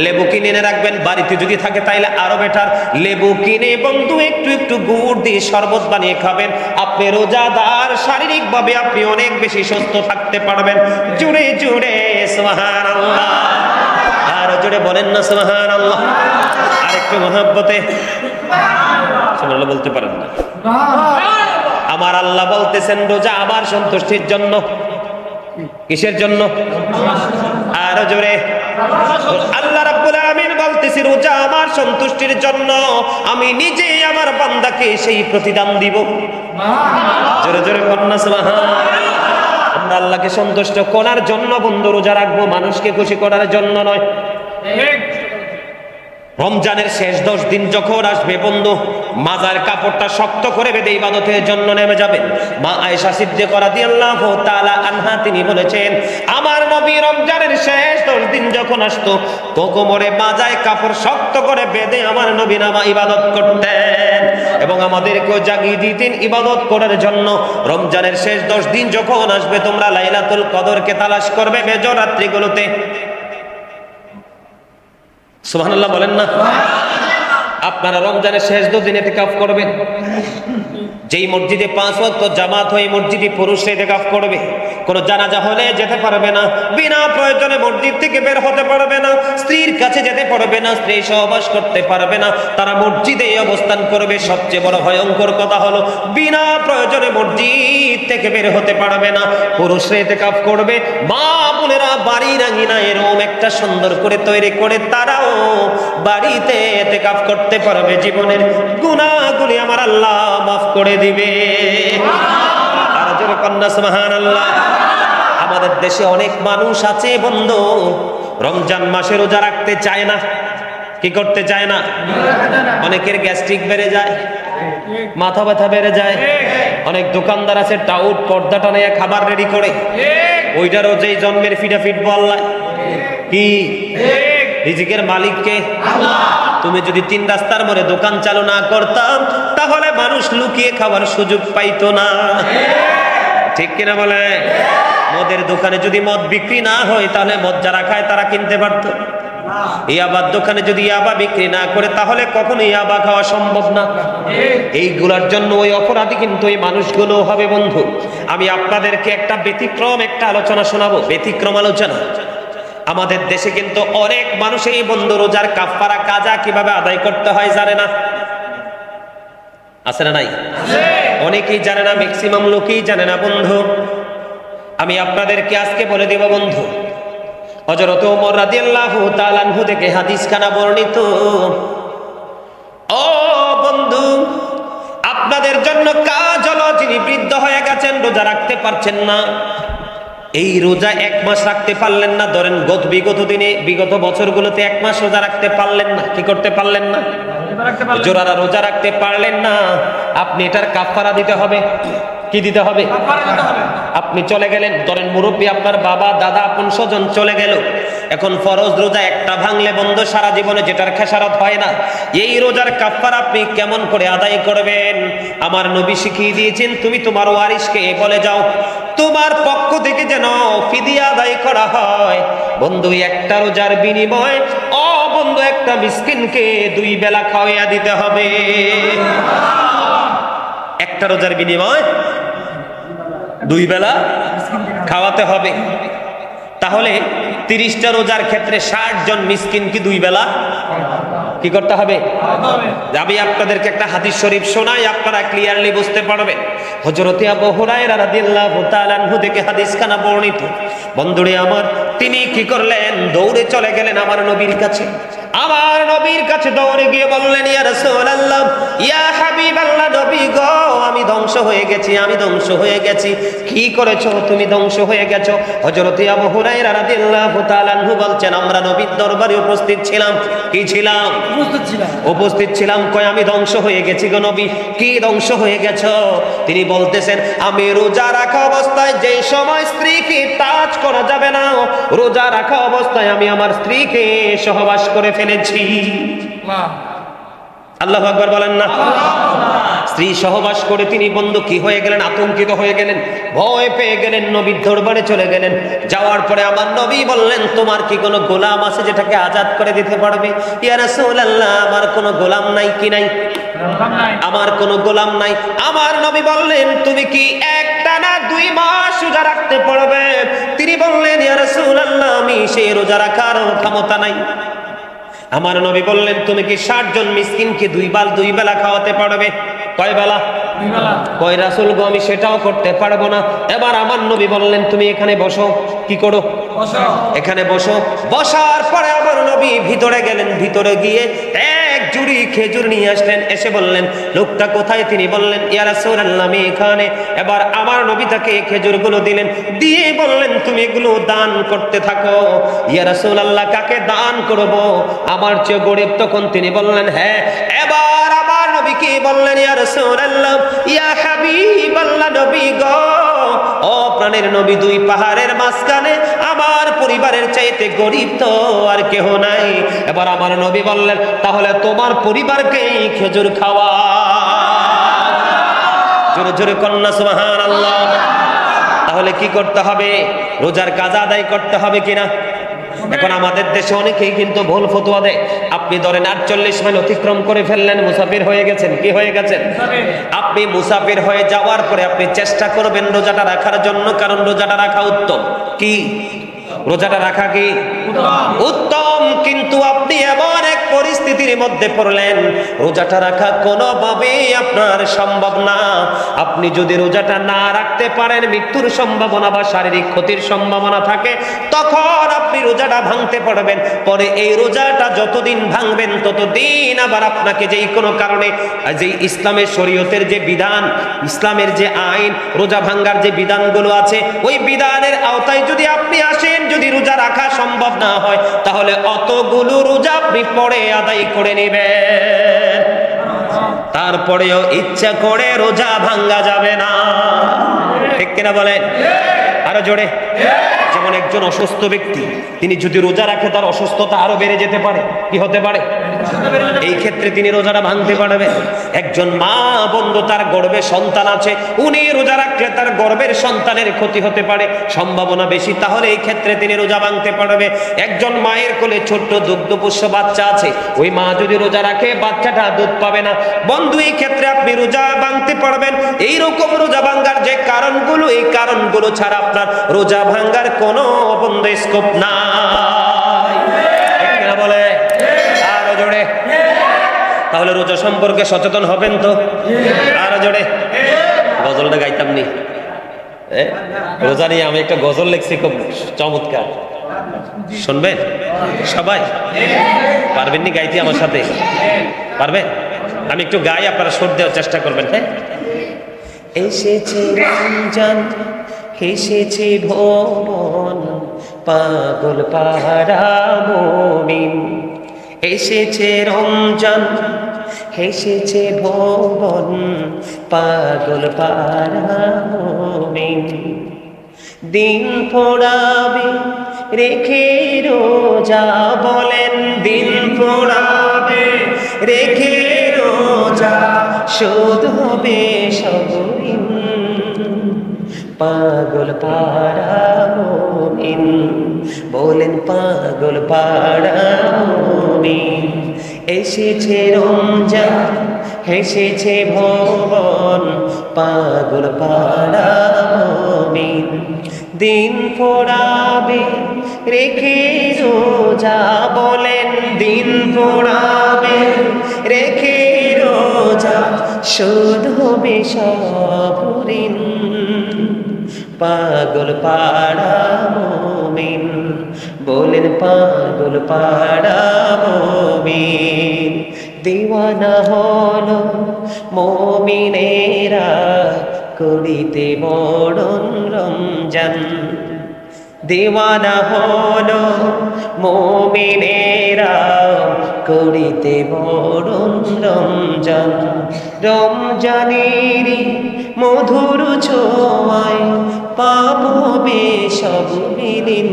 লেবু কিনে এনে রাখবেন, বাড়িতে যদি থাকে তাইলে আরো বেটার। লেবু কিনে বন্ধু একটু একটু গুড় দিয়ে শরবত বানিয়ে খাবেন। আপনি রোজাদার, শারীরিক ভাবে আপনি অনেক বেশি সুস্থ থাকতে পারবেন। জুড়ে জুড়ে সুবহানাল্লাহ। আর জুড়ে বলেন না সুবহানাল্লাহ। আর একটু মহব্বতে সুবহানাল্লাহ বলতে পারেন না? আমার আল্লাহ বলতেছেন রোজা আমার সন্তুষ্টির জন্য। কিসের জন্য? আর জোরে আল্লাহ রাব্বুল আমিন বলতেছি রোজা আমার সন্তুষ্টির জন্য, আমি নিজে আমার বান্দাকে সেই প্রতিদান দিব। জোরে জোরে কন্যা সুবহানাল্লাহ। আমরা আল্লাহকে সন্তুষ্ট করার জন্য বন্ধু রোজা রাখবো, মানুষকে খুশি করার জন্য নয়। রমজানের শেষ 10 দিন যখন আসবে বন্ধু, মাজার কাপড়টা শক্ত করে বেঁধে ইবাদতের জন্য নেমে যাবেন। মা আয়েশা সিদ্দিকা রাদিয়াল্লাহু তাআলা আনহা তিনি বলেছেন আমার নবী রমজানের শেষ 10 দিন যখন আসতো, কোমরে মাজায় কাপড় শক্ত করে বেঁধে আমার নবী নামা ইবাদত করতেন, এবং আমাদেরকেও জাগিয়ে দিতেন ইবাদত করার জন্য। রমজানের শেষ 10 দিন যখন আসবে তোমরা লাইলাতুল কদরকে তালাশ করবে মেজর রাত্রিগুলোতে। সুবহানাল্লাহ বলেন না? আপনারা রমজানের শেষ 2 দিন ইতিকাফ করবেন। যেই মসজিদে 5 ওয়াক্ত জামাত হয় মসজিদে পুরুষরা ইতিকাফ করবে। কোনো জানাজা হলে যেতে পারবে না, বিনা প্রয়োজনে মসজিদ থেকে বের হতে পারবে না, স্ত্রীর কাছে যেতে পারবে না, স্ত্রী সহবাস করতে পারবে না, তারা মসজিদে অবস্থান করবে। সবচেয়ে বড় ভয়ঙ্কর কথা হলো বিনা প্রয়োজনে মসজিদ থেকে বের হতে পারবে না, পুরুষরা ইতিকাফ করবে। মা বোনেরা বাড়ির আঙিনায় এরকম একটা সুন্দর করে তৈরি করে তারাও বাড়িতে ইতিকাফ করতে পারবে। জীবনের গুনাহগুলি আমার আল্লাহ মাফ করে দিবে। আর জোরে কন্যা সুবহানাল্লাহ। আমাদের দেশে অনেক মানুষ আছে বন্ধু, রমজান মাসে রোজা রাখতে চায় না। কি করতে চায় না? অনেকের গ্যাস্ট্রিক বেড়ে যায়, মাথা ব্যথা বেড়ে যায়। অনেক দোকানদার আছে টাউট পর্দা টানিয়ে খাবার রেডি করে, ওইটারও যেই জন্মের ফিটাফিট বললাই কি রিজিকের মালিককে আল্লাহ। তুমি যদি 3 রাস্তার মোড়ে দোকান চালু না করতাম তাহলে মানুষ লুকিয়ে খাবার সুযোগ পাইতো না। ঠিক কিনা বলে? মদের দোকানে যদি মদ বিক্রি না হয় তাহলে মদ যারা খায় তারা কিনতে পারতো। ইয়াবার দোকানে যদি ইয়াবা বিক্রি না করে তাহলে কখনো ইয়াবা খাওয়া সম্ভব না। এইগুলোর জন্য ওই অপরাধী কিন্তু এই মানুষগুলো হবে বন্ধু। আমি আপনাদেরকে একটা ব্যতিক্রম একটা আলোচনা শোনাবো, ব্যতিক্রম আলোচনা। আমাদের দেশে কিন্তু অনেক মানুষ এই বন্ধু রোজার কাফারা কাজা কিভাবে আদায় করতে হয় জানে না। আছে না নাই? অনেকেই জানে না, ম্যাক্সিমাম লোকই জানে না বন্ধু। আমি আপনাদেরকে আজকে বলে দেব বন্ধু। হযরত ওমর রাদিয়াল্লাহু তাআলা আনহু থেকে হাদিস খানা বর্ণিত। ও বন্ধু, আপনাদের জন্য কাজ হলো, যিনি বৃদ্ধ হয়ে গেছেন, রোজা রাখতে পারছেন না, এই রোজা 1 মাস রাখতে পারলেন না, ধরেন বিগত দিনে বিগত বছরগুলোতে 1 মাস রোজা রাখতে পারলেন না, কি করতে পারলেন না? জোরারা রোজা রাখতে পারলেন না, আপনি এটার কাফারা দিতে হবে। কি দিতে হবে? আপনি চলে গেলেন, ধরেন মুরব্বী আপনার বাবা দাদা আপন স্বজন চলে গেল, এখন ফরজ রোজা একটা ভাঙলে বন্ধ সারা জীবনে যেটার খেসারত হয় না, এই রোজার কাফারা আপনি কেমন করে আদায় করবেন? আমার নবী শিখিয়ে দিয়েছেন, তুমি তোমার ওয়ারিসকে বলে যাও তোমার পক্ষ থেকে যেন ফিদিয়া আদায় করা হয়। বন্ধু, একটা রোজার বিনিময় ও বন্ধু একটা মিসকিনকে 2 বেলা খাওয়াইয়া দিতে হবে। একটা রোজার বিনিময় 2 বেলা খাওয়াতে হবে। তাহলে 30টা রোজার ক্ষেত্রে 60 জন মিসকিনকে 2 বেলা কি করতে হবে? আমি আপনাদেরকে একটা হাদিস শরীফ শোনাই, আপনারা ক্লিয়ারলি বুঝতে পারবেন। হযরত আবু হুরায়রা রাদিয়াল্লাহু তাআলা আনহু থেকে হাদিসখানা বর্ণিত। বন্ধুরে আমার, তিনি কি করলেন? দৌড়ে চলে গেলেন আমার নবীর কাছে। আমার নবীর কাছে দৌড়ে গিয়ে বললেন, ইয়া রাসূলুল্লাহ, ইয়া হাবিবাল্লাহ, নবী গো, আমি ধ্বংস হয়ে গেছি, আমি ধ্বংস হয়ে গেছি। কি করেছো তুমি ধ্বংস হয়ে গেছো? হযরত আবু হুরায়রা রাদিয়াল্লাহু তাআলা আনহু বলছেন, আমরা নবীর দরবারে উপস্থিত ছিলাম। কি ছিলাম? উপস্থিত ছিলাম। কয় আমি ধ্বংস হয়ে গেছি গো নবী। কি ধ্বংস হয়ে গেছো? তিনি বলতেছেন, আমি রোজা রাখা অবস্থায় যে সময় স্ত্রীকে টাচ করা যাবে না, রোজা রাখা অবস্থায় আমি আমার স্ত্রীকে সহবাস করে ফেলেছি। আল্লাহু আকবার বলেন না? স্ত্রী সহবাস করে তিনি বন্ধু কি হয়ে গেলেন? আতঙ্কিত হয়ে গেলেন, ভয় পেয়ে গেলেন, নবীর দরবারে চলে গেলেন। যাওয়ার পরে আমার নবী বললেন, তোমার কি কোনো গোলাম আছে যেটাকে আজাদ করে দিতে পারবে? ইয়া রাসূলুল্লাহ, আমার কোনো গোলাম নাই। কি নাই? আমার কোনো গোলাম নাই। আমার নবী বললেন, তুমি কি একটানা 2 মাস রোজা রাখতে পারবে? তিনি বললেন, ইয়া রাসূলুল্লাহ, আমি সেই রোজা রাখার ক্ষমতা নাই। আমার নবী বললেন, তুমি কি 60 জন মিসকিনকে 2 বেলা খাওয়াতে পারবে? কয় বেলা? 2 বেলা। কয় রাসূল গো, আমি সেটাও করতে পারবো না। এবার আমার নবী বললেন, তুমি এখানে বসো। কি করো? বসো। এখানে বসো। বসার পরে আমার নবী ভিতরে গেলেন, ভিতরে গিয়ে 1 জুড়ি খেজুর নিয়ে আসলেন। এসে বললেন, লোকটা কোথায়? তিনি বললেন, ইয়া রাসূলুল্লাহ, আমি এখানে। এবার আমার নবী তাকে খেজুরগুলো দিলেন, দিয়ে বললেন, তুমি এগুলো দান করতে থাকো। ইয়া রাসূলুল্লাহ, কাকে দান করব? আমার চেয়ে গরিব। তখন তিনি বললেন, হ্যাঁ। এবার আমার নবী কি বললেন? ইয়া রাসূলুল্লাহ, ইয়া হাবিবাল্লাহ, নবী গো, ও প্রাণের নবী, 2 পাহাড়ের মাঝখানে আমার পরিবারের চাইতে গরিব তো আর কেহ নাই। এবার আমার নবী বললেন, তাহলে তোমার পরিবারকে খেজুর খাওয়া। জোরে জোরে কন্যা সুবহানাল্লাহ। তাহলে কি করতে হবে? রোজার কাজা আদায় করতে হবে কিনা? এখন আমাদের দেশে অনেকেই কিন্তু ভুল ফতোয়া দেয়। আপনি ধরেন 48 মাইল অতিক্রম করে ফেললেন, মুসাফির হয়ে গেছেন। কি হয়ে গেছেন? আপনি মুসাফির হয়ে যাওয়ার পরে আপনি চেষ্টা করবেন রোজাটা রাখার জন্য, কারণ রোজাটা রাখা উত্তম। কি? রোজাটা রাখা কি উত্তম। কিন্তু আপনি এমন এক পরিস্থিতি পরিস্থিতির মধ্যে পড়লেন, রোজাটা রাখা কোনোভাবেই আপনার সম্ভব না। আপনি যদি রোজাটা না রাখতে পারেন, মৃত্যুর সম্ভাবনা বা শারীরিক ক্ষতির সম্ভাবনা থাকে, তখন আপনি রোজাটা ভাঙতে পারবেন। পরে এই রোজাটা যতদিন ভাঙবেন ততদিন আবার আপনাকে যেই কোনো কারণে যে ইসলামের শরীয়তের যে বিধান, ইসলামের যে আইন, রোজা ভাঙ্গার যে বিধানগুলো আছে, ওই বিধানের আওতায় যদি আপনি আসেন, যদি রোজা রাখা সম্ভব না হয়, তাহলে অতগুলো রোজা আপনি পরে আদায় করে নেবেন। তারপরেও ইচ্ছা করে রোজা ভাঙ্গা যাবে না, ঠিক কিনা বলেন? আরো জোরে। যেমন একজন অসুস্থ ব্যক্তি, তিনি যদি রোজা রাখে, তার অসুস্থতা আরো বেড়ে যেতে পারে। কি হতে পারে? এই ক্ষেত্রে তিনি রোজাটা ভাঙতে পারবেন। একজন মা বন্ধু, তার গর্ভে সন্তান আছে, উনি রোজা রাখলে তার গর্ভের সন্তানের ক্ষতি হতে পারে, সম্ভাবনা বেশি, তাহলে এই ক্ষেত্রে তিনি রোজা ভাঙতে পারবে। একজন মায়ের কোলে ছোট্ট দুগ্ধপোষ্য বাচ্চা আছে, ওই মা যদি রোজা রাখে, বাচ্চাটা দুধ পাবে না। বন্ধু, এই ক্ষেত্রে আপনি রোজা ভাঙতে পারবেন। এইরকম রোজা ভাঙ্গার যে কারণগুলো, এই কারণগুলো ছাড়া আপনার রোজা ভাঙ্গার কোনো বন্ধ স্কোপ নাই, ঠিক না বলে? আরো জোরে। তাহলে রোজা সম্পর্কে সচেতন হবেন তো? আরো জোরে। গজলটা গাইতাম নি, রোজা নিয়ে আমি একটা গজল লিখছি, খুব চমৎকার, শুনবেন সবাই? পারবেন নি গাইতে আমার সাথে? পারবেন? আমি একটু গাই, আপনারা সুর দেওয়ার চেষ্টা করবেন। হ্যাঁ। এসেছে রমজান, হেসেছে ভুবন, পাগল পাহারা মুমিন। এসেছে রমজান, হেসেছে ভুবন, পাগল পাহারা মুমিন। দিন পোড়াবে রেখে রোজা, বলেন দিন পোড়াবে রেখে রোজা, শোধ হবে সব ঋণ। পাগল পাড়া মুমিন, বলেন পাগল পাড়া মুমিন। এসেছে রমজান, হেসেছে ভুবন, পাগল পাড়া মুমিন। দিন পোড়াবে রেখে রোজা, বলেন দিন পোড়াবে রেখে রোজা, শোধ হবে সব ঋণ। পাগল পাড়া মুমিন, বলেন পাগল পাড়া মুমিন। দিওয়ানা হলো মুমিনেরা, করিতে বরণ রমজান। দিওয়ানা হলো মুমিনেরা, করিতে বরণ রমজান। রমজানেরই মধুর ছোঁয়ায় পাপ হবে সব বিলীন।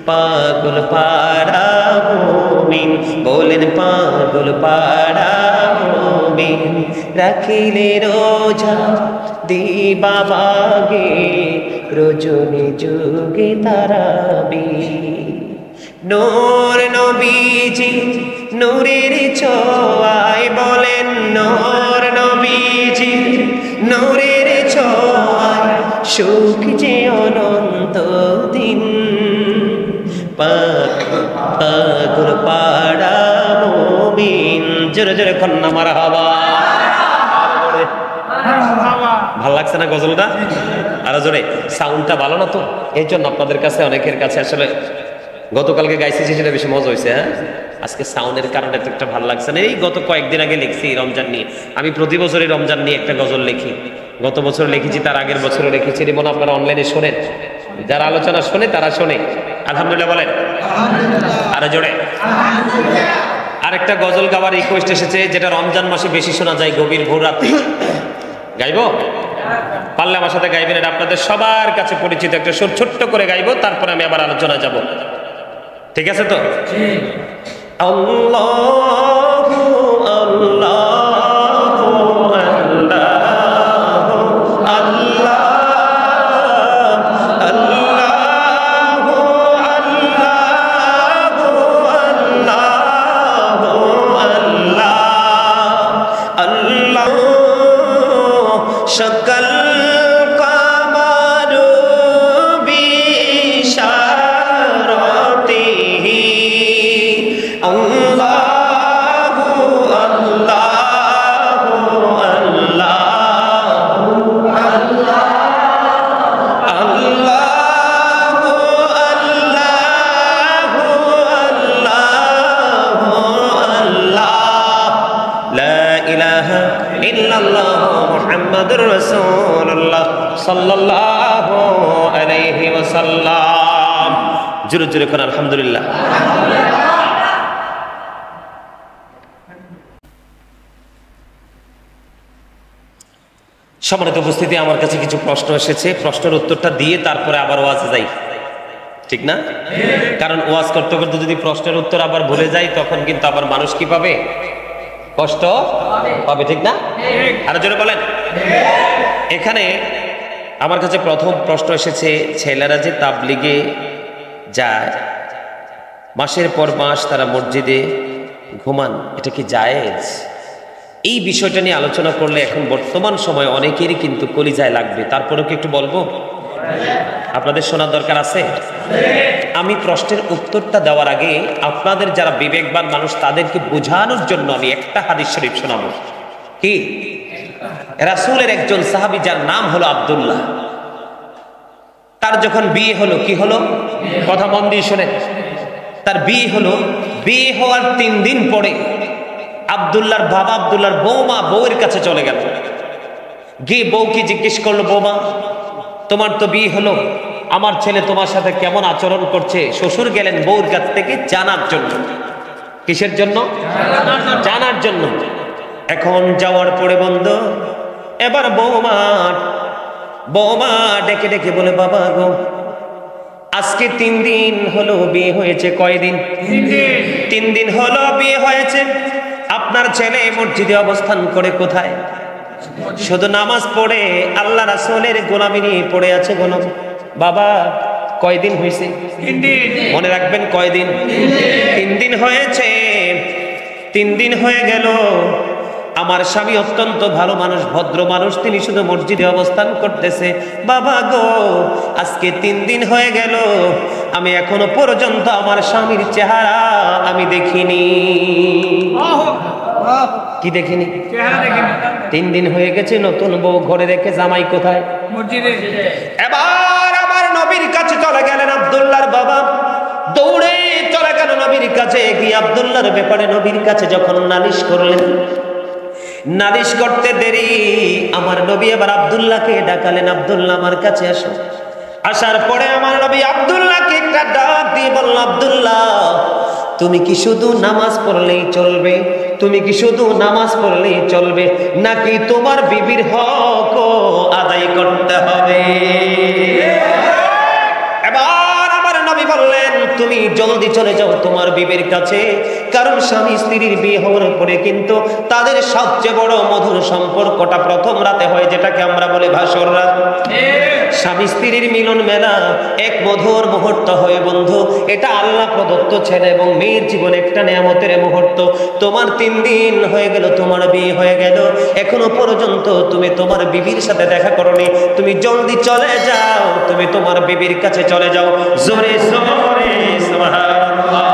পাগল পাড়া মুমিন, বলেন পাগল পাড়া মুমিন। রাখিলে রোজা দিবা বাগে, রজনী যুগে তারাবি। নূর নবীজি নূরের ছোঁয়ায়, বলেন নূর নবীজি নূরের ছোঁয়ায়, সুখ যে অনন্ত দিন। পাগল পাড়া মুমিন, জোরে জোরে কন্যা মারহাবা। ভাল লাগছে না গজলটা? আরো জোরে। সাউন্ডটা ভালো না তো, এই জন্য আপনাদের কাছে, অনেকের কাছে আসলে গতকালকে গাইছি সেটা বেশি মজা হয়েছে। হ্যাঁ, আজকে সাউন্ডের কারণে তো একটা ভালো লাগছে না। এই গত কয়েকদিন আগে লিখছি রমজান নিয়ে। আমি প্রতি বছরই রমজান নিয়ে একটা গজল লিখি। গত বছর লিখেছি, তার আগের বছরও লিখেছি। যেমন আপনারা অনলাইনে শোনেন, যারা আলোচনা শোনে তারা শোনে। আলহামদুলিল্লাহ বলেন। আরো জোরে। আরেকটা গজল গাওয়ার রিকোয়েস্ট এসেছে, যেটা রমজান মাসে বেশি শোনা যায়, গভীর ভোর রাতে। গাইবো? পারলে আমার সাথে গাইবেন। এটা আপনাদের সবার কাছে পরিচিত একটা সুর, ছোট্ট করে গাইবো, তারপরে আমি আবার আলোচনা যাব। ঠিক আছে তো? আল্লাহু আল্লাহু আল্লাহু আল্লাহ, আল্লাহু আল্লাহু আল্লাহু আল্লাহ, আল্লাহ সকল কামারু বিশারতিহি। রাসূলুল্লাহ সাল্লাল্লাহু আলাইহি ওয়াসাল্লাম। জোরে জোরে করে আলহামদুলিল্লাহ। সম্মানিত উপস্থিতি, আমার কাছে কিছু প্রশ্ন এসেছে, প্রশ্নের উত্তরটা দিয়ে তারপরে আবার ওয়াজে যাই, ঠিক না? কারণ ওয়াজ করতে করতে যদি প্রশ্নের উত্তর আবার ভুলে যাই তখন কিন্তু আবার মানুষ কি পাবে? কষ্ট পাবে, ঠিক না? আরো জোরে বলেন। এখানে আমার কাছে প্রথম প্রশ্ন এসেছে, ছেলেরা যে তাবলিগে যায়, মাসের পর মাস তারা মসজিদে ঘুমান, এটা কি জায়েজ? এই বিষয়টা নিয়ে আলোচনা করলে এখন বর্তমান সময়ে অনেকেরই কিন্তু কলিজায় লাগবে, তারপরেও কি একটু বলবো? আপনাদের শোনার দরকার আছে। আমি প্রশ্নের উত্তরটা দেওয়ার আগে আপনাদের যারা বিবেকবান মানুষ তাদেরকে বোঝানোর জন্য আমি একটা হাদিস শরীফ শোনাবো। কি? রাসূলের একজন সাহাবী যার নাম হলো আব্দুল্লাহ, তার যখন বিয়ে হলো, কি হলো? কথা মন দিয়ে শোনেন। তার বিয়ে হলো, বিয়ে হওয়ার 3 দিন পরে আব্দুল্লাহর বাবা আব্দুল্লাহর বৌমা বউয়ের কাছে চলে গেল। গিয়ে বউকে জিজ্ঞেস করলো, বৌমা তোমার তো বিয়ে হলো, আমার ছেলে তোমার সাথে কেমন আচরণ করছে? শ্বশুর গেলেন বউর কাছ থেকে জানার জন্য। কিসের জন্য? জানার জন্য। এখন যাওয়ার পরে বন্ধু, এবার বৌমা ডেকে ডেকে বলে, বাবা গো, আজকে 3 দিন হলো বিয়ে হয়েছে। কয়দিন? 3 দিন হলো বিয়ে হয়েছে। আপনার ছেলে মসজিদে অবস্থান করে কোথায়? শুধু নামাজ পড়ে আল্লাহ রাসূলের গোলামি নিয়ে পড়ে আছে। বাবা কয়দিন হয়েছে? 3 দিন। মনে রাখবেন, কয়দিন? 3 দিন হয়েছে। 3 দিন হয়ে গেল। আমার স্বামী অত্যন্ত ভালো মানুষ, ভদ্র মানুষ, তিনি শুধু মসজিদে অবস্থান করতেছে। বাবা গো, আজকে 3 দিন হয়ে গেল, আমি এখনো পর্যন্ত আমার স্বামীর চেহারা আমি দেখিনি। কি দেখিনি? 3 দিন হয়ে গেছে, নতুন বউ ঘরে রেখে জামাই কোথায়? মসজিদে। এবার আমার নবীর কাছে চলে গেলেন আব্দুল্লাহর বাবা, দৌড়ে চলে গেল নবীর কাছে। গিয়ে আব্দুল্লাহর ব্যাপারে নবীর কাছে যখন নালিশ করলেন, নালিশ করতে দেরি, আমার নবী এবার আব্দুল্লাহকে ডাকালেন, আব্দুল্লাহ আমার কাছে আসো। আসার পরে আমার নবী আব্দুল্লাহকে একটা ডাক দিয়ে বলল, আব্দুল্লাহ তুমি কি শুধু নামাজ পড়লেই চলবে? তুমি কি শুধু নামাজ পড়লেই চলবে, নাকি তোমার বিবির হক আদায় করতে হবে? এবার আমার নবী বললেন, তুমি জলদি চলে যাও তোমার বিবির কাছে, কারণ স্বামী স্ত্রীর বিয়ে হওয়ার পরে কিন্তু তাদের সবচেয়ে বড় মধুর সম্পর্কটা প্রথম রাতে হয়, যেটাকে আমরা বলি ভাসর রাত। স্বামী স্ত্রীর মিলন মেলা এক মধুর মুহূর্ত হয় বন্ধু। এটা আল্লাহ প্রদত্ত ছেলে এবং মেয়ের জীবনে একটা নিয়ামতের মুহূর্ত। তোমার 3 দিন হয়ে গেল, তোমার বিয়ে হয়ে গেল, এখনো পর্যন্ত তুমি তোমার বিবির সাথে দেখা করনি। তুমি জলদি চলে যাও, তুমি তোমার বিবির কাছে চলে যাও। জোরে জোরে সুবহানাল্লাহ।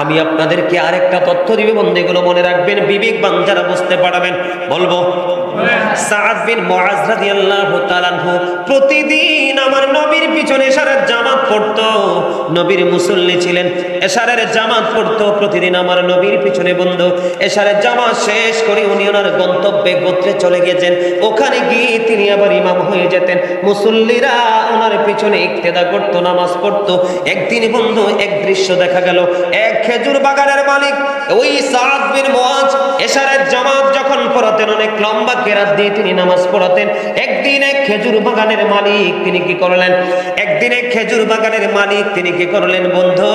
আমি আপনাদেরকে আরেকটা তথ্য দিব বন্ধু, এগুলো মনে রাখবেন, বিবেকবান যারা বুঝতে পারবেন বলবো। সাদ বিন মুআজ রাদিয়াল্লাহু তাআলা আনহু প্রতিদিন আমার নবীর পিছনে এশারের জামাত পড়তো। নবীর মুসল্লি ছিলেন, এশারের জামাত পড়তো প্রতিদিন আমার নবীর পিছনে বন্ধু। এশারের জামাত শেষ করে উনি ওনার গন্তব্যে গোত্রে চলে গেছেন। ওখানে গিয়ে তিনি আবার ইমাম হয়ে যেতেন। মুসল্লিরা ওনার পিছনে ইক্তেদা করতো, নামাজ পড়তো। একদিন বন্ধু এক দৃশ্য দেখা গেল, এক খেজুর বাগানের মালিক ওই সাদ বিন মুআজ এশারের জামাত যখন পড়াতেন, অনেক লম্বা কেরাত দিয়ে তিনি নামাজ পড়াতেন। একদিন এক খেজুর বাগানের মালিক তিনি কি করলেন? তিনি কি করলেন বন্ধু?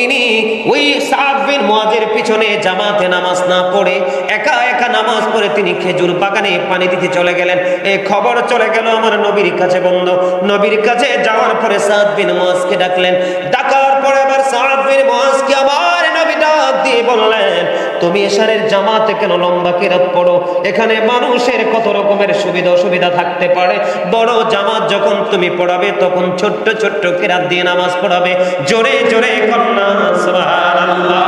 ইনি ওই সাদ বিন মুআজের পিছনে জামাতে নামাজ না পড়ে একা একা নামাজ পড়ে তিনি খেজুর বাগানে পানি দিতে চলে গেলেন। এই খবর চলে গেল আমার নবীর কাছে বন্ধু। নবীর কাছে যাওয়ার পরে সাদ বিন মুআজকে ডাকলেন। ডাকার পরে আবার সাদ বিন মুআজকে আবার নবী ডাক দিয়ে বললেন, তুমি এশারের জামাতে কেন লম্বা কেরাত পড়ো? এখানে মানুষের কত রকমের সুবিধা অসুবিধা থাকতে পারে। বড় জামাত যখন তুমি পড়াবে তখন ছোট্ট ছোট্ট কেরাত দিয়ে নামাজ পড়াবে। জোরে জোরে কন্যা সুবহানাল্লাহ।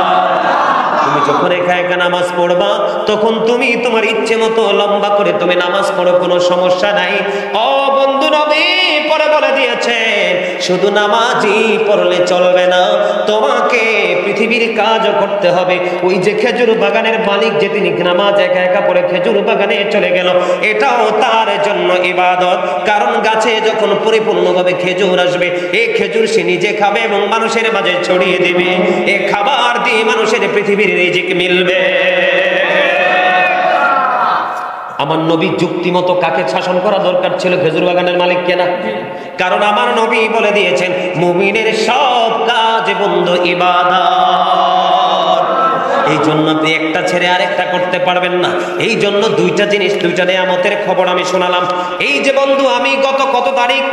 তুমি যখন একা একা নামাজ পড়বা তখন তুমি তোমার ইচ্ছে মতো লম্বা করে তুমি নামাজ পড়ো, কোনো সমস্যা নাই। ও বন্ধু, নবী পরে বলে দিয়েছেন শুধু নামাজই পড়লে চলবে না, তোমাকে পৃথিবীর কাজও করতে হবে। ওই যে খেজুর বাগানের মালিক যে তিনি নামাজ একা একা পড়ে খেজুর বাগানে চলে গেল, এটাও তার জন্য ইবাদত। কারণ গাছে যখন পরিপূর্ণভাবে খেজুর আসবে, এই খেজুর সে নিজে খাবে এবং মানুষের মাঝে ছড়িয়ে দিবে। এই খাবার দিয়ে মানুষের পৃথিবীর রিজিক মিলবে। আমার নবী যুক্তি মতো কাকে শাসন করা দরকার ছিল? খেজুর বাগানের মালিক কেনা? কারণ আমার নবী বলে দিয়েছেন মুমিনের সব কাজ বন্ধু ইবাদত। এই জন্য আপনি একটা ছেড়ে আরেকটা করতে পারবেন না। এই জন্য দুইটা জিনিস, দুইটা নিয়ামতের খবর আমি শোনালাম। এই যে বন্ধু আমি গত কত তারিখ,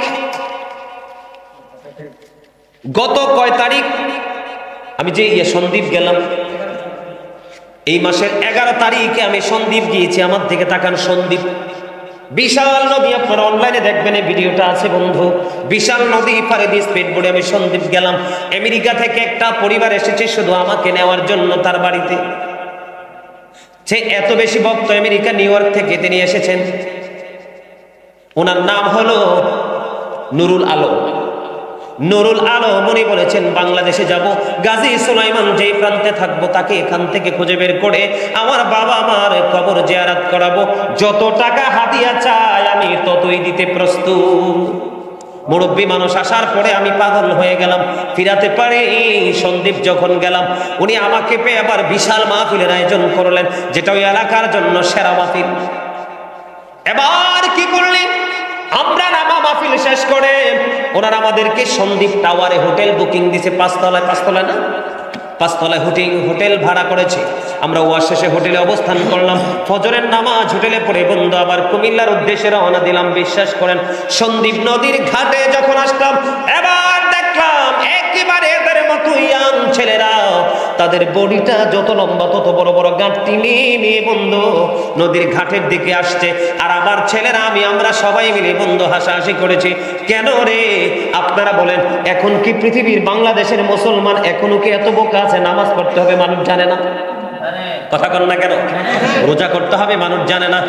গত কয় তারিখ আমি যে সন্দ্বীপ গেলাম, এই মাসের 11 তারিখে আমি সন্দ্বীপ গিয়েছি। আমার দিকে তাকান, সন্দ্বীপ বিশাল নদী, আপনারা অনলাইনে দেখবেন এই ভিডিওটা আছে বন্ধু। বিশাল নদী পাড়ে দিয়ে স্পিড বোটে আমি সন্দ্বীপ গেলাম। আমেরিকা থেকে একটা পরিবার এসেছে শুধু আমাকে নেওয়ার জন্য তার বাড়িতে। সে এত বেশি ভক্ত, আমেরিকা নিউ ইয়র্ক থেকে তিনি এসেছেন। ওনার নাম হলো নুরুল আলম। নুরুল আলম উনি বলেছেন বাংলাদেশে যাব, গাজী সুলাইমান যেই প্রান্তে থাকবো তাকে এখান থেকে খুঁজে বের করে আমার বাবা মার কবর জিয়ারত করাবো। যত টাকা হাদিয়া চাই আমি ততই দিতে প্রস্তুত। মুরব্বী মানুষ আসার পরে আমি পাগল হয়ে গেলাম, ফিরাতে পারি। সন্দ্বীপ যখন গেলাম, উনি আমাকে পেয়ে আবার বিশাল মাহফিলের আয়োজন করলেন, যেটা ওই এলাকার জন্য সেরা মাহফিল। এবার কি করলেন, আমরা নামা মাহফিল শেষ করে ওনারা আমাদেরকে সন্দ্বীপ টাওয়ারে হোটেল বুকিং দিয়েছে। 5 তলায় না, 5 তলায় হোটেল ভাড়া করেছে। আমরা ওয়াজ শেষে হোটেলে অবস্থান করলাম, ফজরের নামাজ হোটেলে পড়ে বন্ধু আবার কুমিল্লার উদ্দেশ্যে রওনা দিলাম। বিশ্বাস করেন সন্দ্বীপ নদীর ঘাটে যখন আসলাম, এবার দেখলাম একেবারে এদের মতো ইয়াং ছেলেরা, তাদের বডিটা যত লম্বা তত বড় বড় গাঁটটি নিয়ে বন্ধু নদীর ঘাটের দিকে আসছে। আর আমার ছেলেরা আমরা সবাই মিলে বন্ধু হাসাহাসি করেছি। কেন রে আপনারা বলেন, এখন কি পৃথিবীর বাংলাদেশের মুসলমান এখনো কি এত বোকা আছে নামাজ পড়তে হবে মানুষ জানে না? কথা কন না কেন? রোজা করতে হবে মানুষ জানে না?